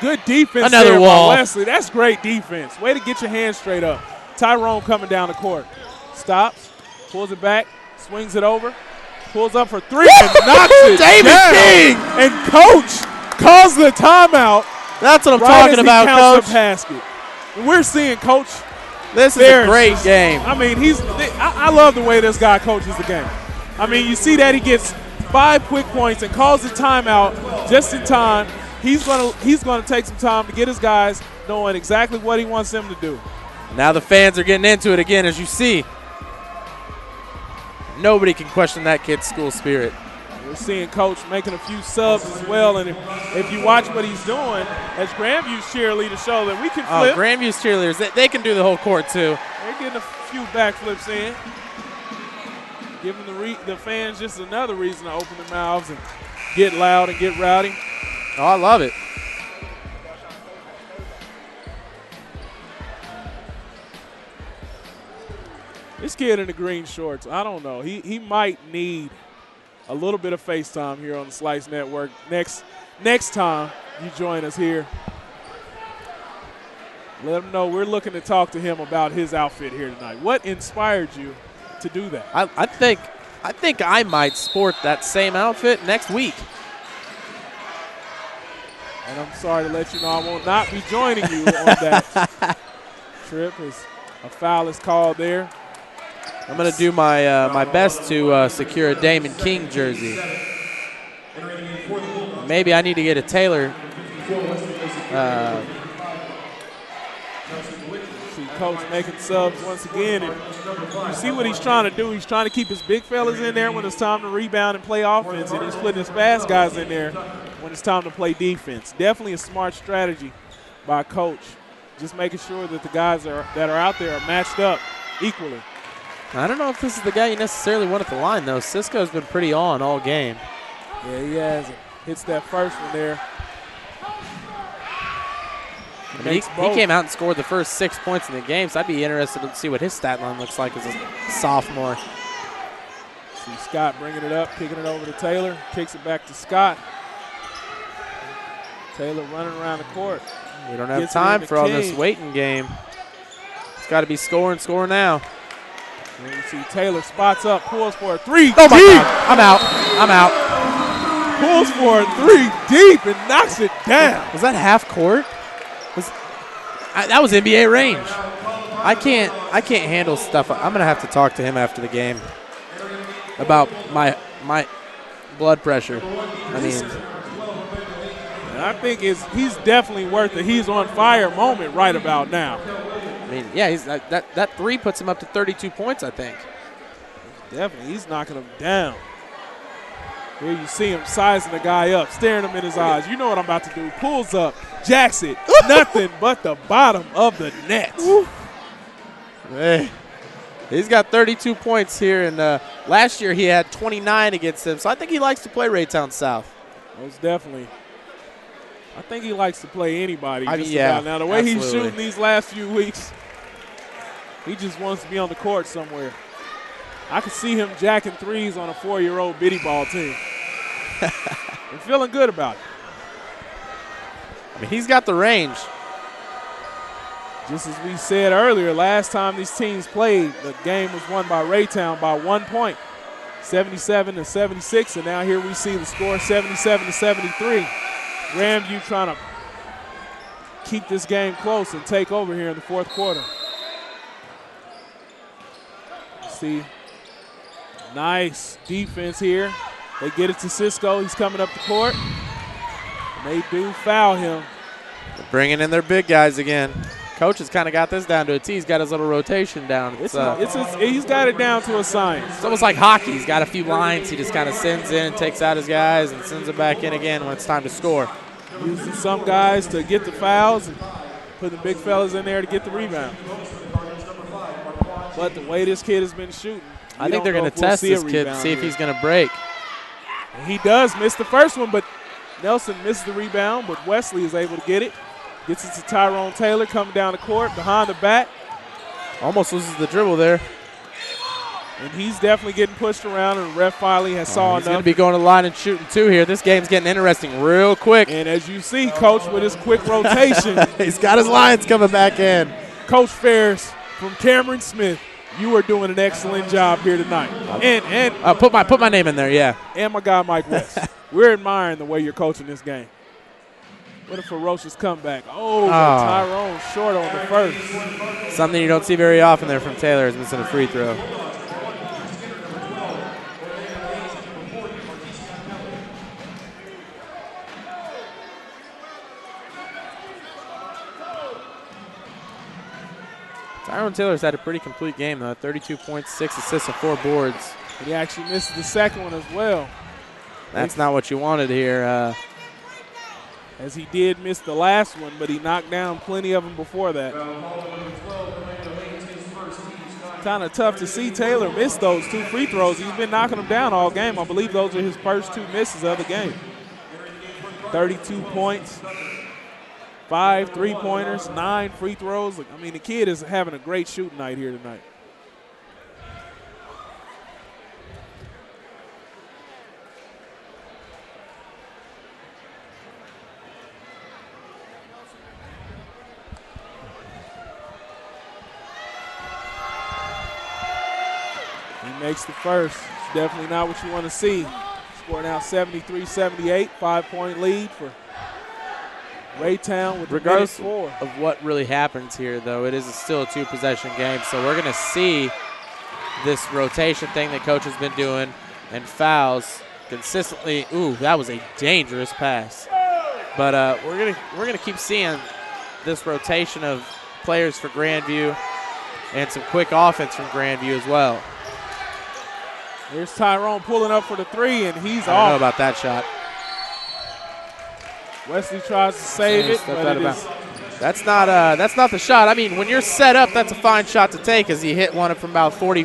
Good defense
Another
there
wall.
by Wesley. That's great defense. Way to get your hands straight up. Tyrone coming down the court. Stops, pulls it back, swings it over, pulls up for 3 and knocks it
David
down.
King!
And Coach calls the timeout.
That's what I'm
right
talking
as
about,
he counts
Coach.
the basket. And we're seeing Coach.
This is a great game.
I mean, I love the way this guy coaches the game. I mean, you see that he gets 5 quick points and calls the timeout just in time. He's gonna take some time to get his guys knowing exactly what he wants them to do.
Now the fans are getting into it again, as you see. Nobody can question that kid's school spirit.
We're seeing Coach making a few subs as well, and if you watch what he's doing, as Grandview's cheerleaders show that we can flip.
Oh, Grandview's cheerleaders, they can do the whole court too.
They're getting a few backflips in, giving the fans just another reason to open their mouths and get loud and get rowdy.
Oh, I love it.
This kid in the green shorts, I don't know. He might need a little bit of FaceTime here on the Slice Network next time you join us here. Let him know we're looking to talk to him about his outfit here tonight. What inspired you to do that?
I think I might sport that same outfit next week.
And I'm sorry to let you know I will not be joining you on that trip as a foul is called there.
I'm going to do my my best to secure a Damon King jersey. Maybe I need to get a Taylor.
See Coach making subs once again. And you see what he's trying to do. He's trying to keep his big fellas in there when it's time to rebound and play offense, and he's putting his fast guys in there when it's time to play defense. Definitely a smart strategy by Coach. Just making sure that the guys that are out there are matched up equally.
I don't know if this is the guy you necessarily want at the line, though. Cisco's been pretty on all game.
Yeah, he has. Hits that first one there.
I mean, he came out and scored the first 6 points in the game, so I'd be interested to see what his stat line looks like as a sophomore.
See Scott bringing it up, kicking it over to Taylor, kicks it back to Scott. Taylor running around the court.
We don't have time for all this waiting game. It's got to be score now.
And you see Taylor spots up, pulls for a 3.
Oh, my
deep.
God. I'm out.
Pulls for a 3 deep and knocks it down.
Was that half court? That was NBA range. I can't handle stuff. I'm going to have to talk to him after the game about my blood pressure. I mean,
and I think he's definitely worth the he's on fire moment right about now.
I mean, yeah, he's that three puts him up to 32 points, I think.
Definitely, he's knocking him down. Here you see him sizing the guy up, staring him in his eyes. You know what I'm about to do. Pulls up, jacks it, nothing but the bottom of the net.
Man, he's got 32 points here, and last year he had 29 against him, so I think he likes to play Raytown South.
Most definitely. I think he likes to play anybody.
I mean, yeah,
now, the way
absolutely.
he's shooting these last few weeks, he just wants to be on the court somewhere. I could see him jacking threes on a 4-year-old bitty ball team. I'm feeling good about it.
I mean, he's got the range.
Just as we said earlier, last time these teams played, the game was won by Raytown by 1 point, 77-76, and now here we see the score 77-73. Grandview trying to keep this game close and take over here in the fourth quarter. See, nice defense here. They get it to Cisco. He's coming up the court. And they do foul him.
They're bringing in their big guys again. Coach has kind of got this down to a T. He's got his little rotation down.
He's got it down to a science.
It's almost like hockey. He's got a few lines. He just kind of sends in, takes out his guys, and sends it back in again when it's time to score.
Using some guys to get the fouls and put the big fellas in there to get the rebound. But the way this kid has been shooting,
I think they're going to test this kid, see if he's going to break.
And he does miss the first one, but Nelson misses the rebound, but Wesley is able to get it. Gets it to Tyrone Taylor coming down the court, behind the back.
Almost loses the dribble there.
And he's definitely getting pushed around, and the ref finally has saw enough.
He's going to be going to the line and shooting two here. This game's getting interesting real quick.
And as you see, Coach with his quick rotation.
He's got his lines coming back in.
Coach Ferris from Cameron Smith, you are doing an excellent job here tonight. And
put my name in there, yeah.
And my guy Mike West. We're admiring the way you're coaching this game. What a ferocious comeback. Oh, Tyrone short on the first.
Something you don't see very often there from Taylor is missing a free throw. Tyrone Taylor's had a pretty complete game, though. 32 points, 6 assists, and 4 boards.
And he actually missed the second one as well.
That's not what you wanted here.
As he did miss the last one, but he knocked down plenty of them before that. Kind of tough to see Taylor miss those 2 free throws. He's been knocking them down all game. I believe those are his first 2 misses of the game. 32 points, 5 3-pointers, 9 free throws. I mean, the kid is having a great shooting night here tonight. Makes the first. It's definitely not what you want to see. Score now 73-78, 5-point lead for Raytown with
regardless
4.
Of what really happens here, though, it is still a 2-possession game. So we're going to see this rotation thing that coach has been doing and fouls consistently. Ooh, that was a dangerous pass. But we're gonna keep seeing this rotation of players for Grandview and some quick offense from Grandview as well.
Here's Tyrone pulling up for the 3, and he's off.
I don't know about that shot.
Wesley tries to save it, but
that's not the shot. I mean, when you're set up, that's a fine shot to take, as he hit one from about 40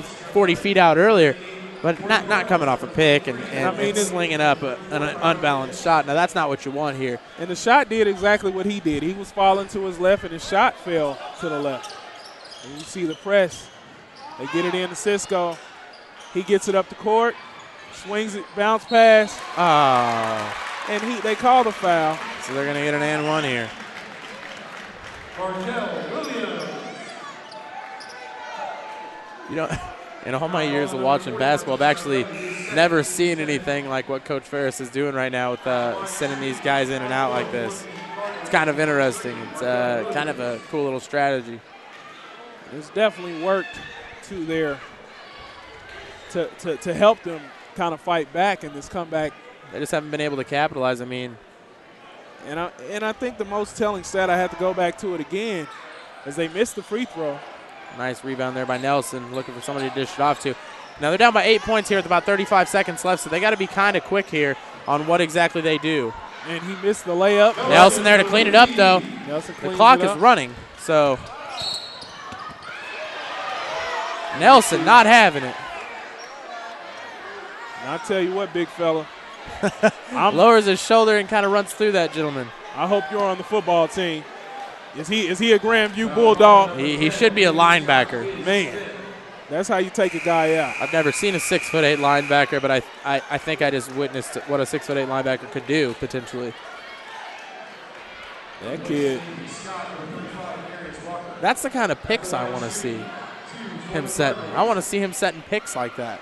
feet out earlier, but not coming off a pick and slinging up an unbalanced shot. Now, that's not what you want here.
And the shot did exactly what he did. He was falling to his left, and his shot fell to the left. And you see the press. They get it in to Cisco. He gets it up the court, swings it, bounce pass. And they call the foul.
So they're going to get an and 1 here. You know, in all my years of watching basketball, I've actually never seen anything like what Coach Ferris is doing right now with sending these guys in and out like this. It's kind of interesting. It's kind of a cool little strategy.
It's definitely worked to their to help them kind of fight back in this comeback.
They just haven't been able to capitalize. I mean,
and I think the most telling stat, I have to go back to it again, as they missed the free throw.
Nice rebound there by Nelson, looking for somebody to dish it off to. Now they're down by 8 points here with about 35 seconds left, so they got to be kind of quick here on what exactly they do.
And he missed the layup.
Nelson there to clean it up, though.
Nelson
the clock is running, so Nelson not having it.
And I'll tell you what, big fella.
Lowers his shoulder and kind of runs through that gentleman.
I hope you're on the football team. Is he a Grandview Bulldog?
He should be a linebacker.
Man, that's how you take a guy out.
I've never seen a 6'8" linebacker, but I think I just witnessed what a 6'8" linebacker could do potentially.
That kid.
That's the kind of picks I want to see him setting. I want to see him setting picks like that.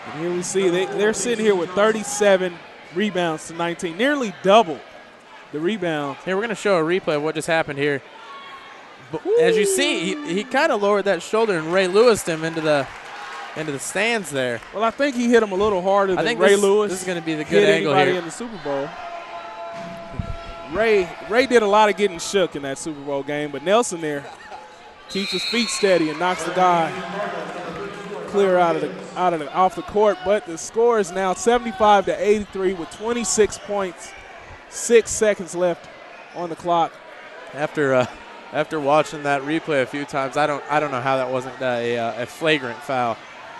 And here we see they're sitting here with 37 rebounds to 19, nearly double the rebound.
Here, we're going to show a replay of what just happened here. As you see, he kind of lowered that shoulder, and Ray Lewis'd him into the stands there.
Well, I think he hit him a little harder than Ray Lewis.
This is going to be the good angle here.
In the Super Bowl. Ray did a lot of getting shook in that Super Bowl game, but Nelson there keeps his feet steady and knocks the guy clear off the court. But the score is now 75-83 with 26 points, 6 seconds left on the clock.
After watching that replay a few times, I don't know how that wasn't a flagrant foul.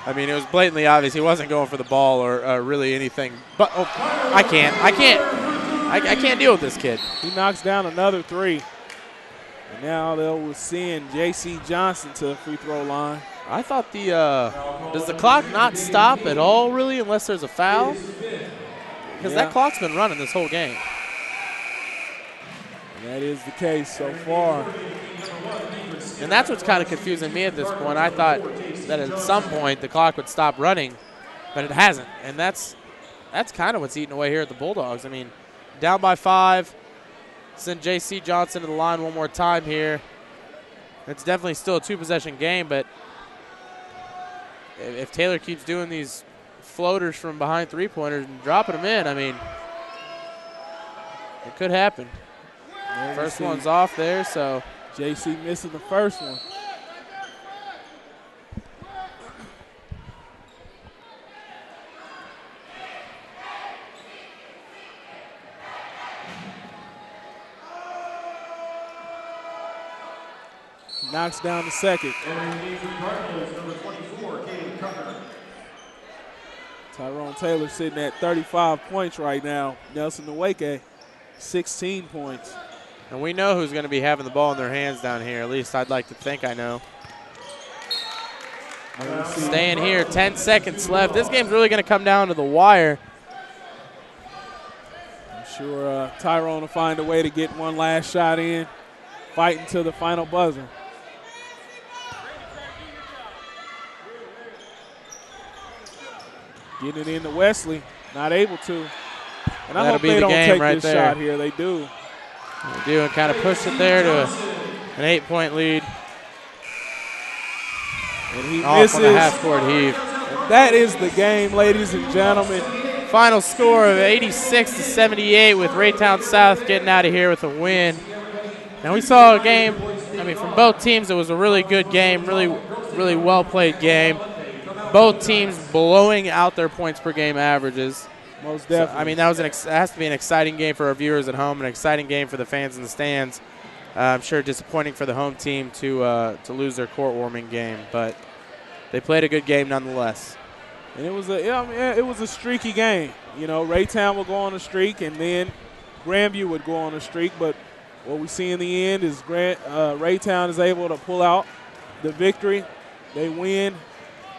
I mean, it was blatantly obvious he wasn't going for the ball or really anything. But I can't deal with this kid.
He knocks down another three. And now they'll send J.C. Johnson to the free throw line.
I thought does the clock not stop at all, really, unless there's a foul? Because that clock's been running this whole game.
And that is the case so far.
And that's what's kind of confusing me at this point. I thought that at some point the clock would stop running, but it hasn't. And that's kind of what's eating away here at the Bulldogs. I mean, down by 5. Send J.C. Johnson to the line one more time here. It's definitely still a 2-possession game, but if Taylor keeps doing these floaters from behind three-pointers and dropping them in, I mean, it could happen. First one's off there, so.
J.C. missing the first one. Knocks down the second. Tyrone Taylor sitting at 35 points right now. Nelson Nweke, 16 points.
And we know who's going to be having the ball in their hands down here. At least I'd like to think I know. Staying here, 10 seconds left. This game's really going to come down to the wire.
I'm sure Tyrone will find a way to get one last shot in, fighting to the final buzzer. Getting it into Wesley, not able to. And I hope they don't take this shot here. They do.
They do, and kind of push it there to an 8-point lead.
And he misses.
On a half-court heave.
And that is the game, ladies and gentlemen.
Final score of 86-78 with Raytown South getting out of here with a win. Now we saw a game, I mean, from both teams, it was a really good game, really well-played game. Both teams blowing out their points per game averages.
Most definitely.
So, I mean, that has to be an exciting game for our viewers at home, an exciting game for the fans in the stands. I'm sure disappointing for the home team to lose their court-warming game, but they played a good game nonetheless.
And it was a streaky game. You know, Raytown will go on a streak, and then Grandview would go on a streak. But what we see in the end is Raytown is able to pull out the victory. They win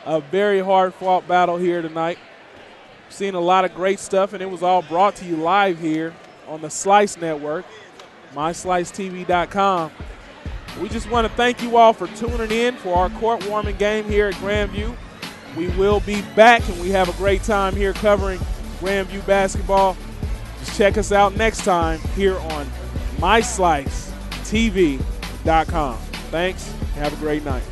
a very hard-fought battle here tonight. Seen a lot of great stuff, and it was all brought to you live here on the Slice Network, myslicetv.com. We just want to thank you all for tuning in for our court-warming game here at Grandview. We will be back, and we have a great time here covering Grandview basketball. Just check us out next time here on myslicetv.com. Thanks. Have a great night.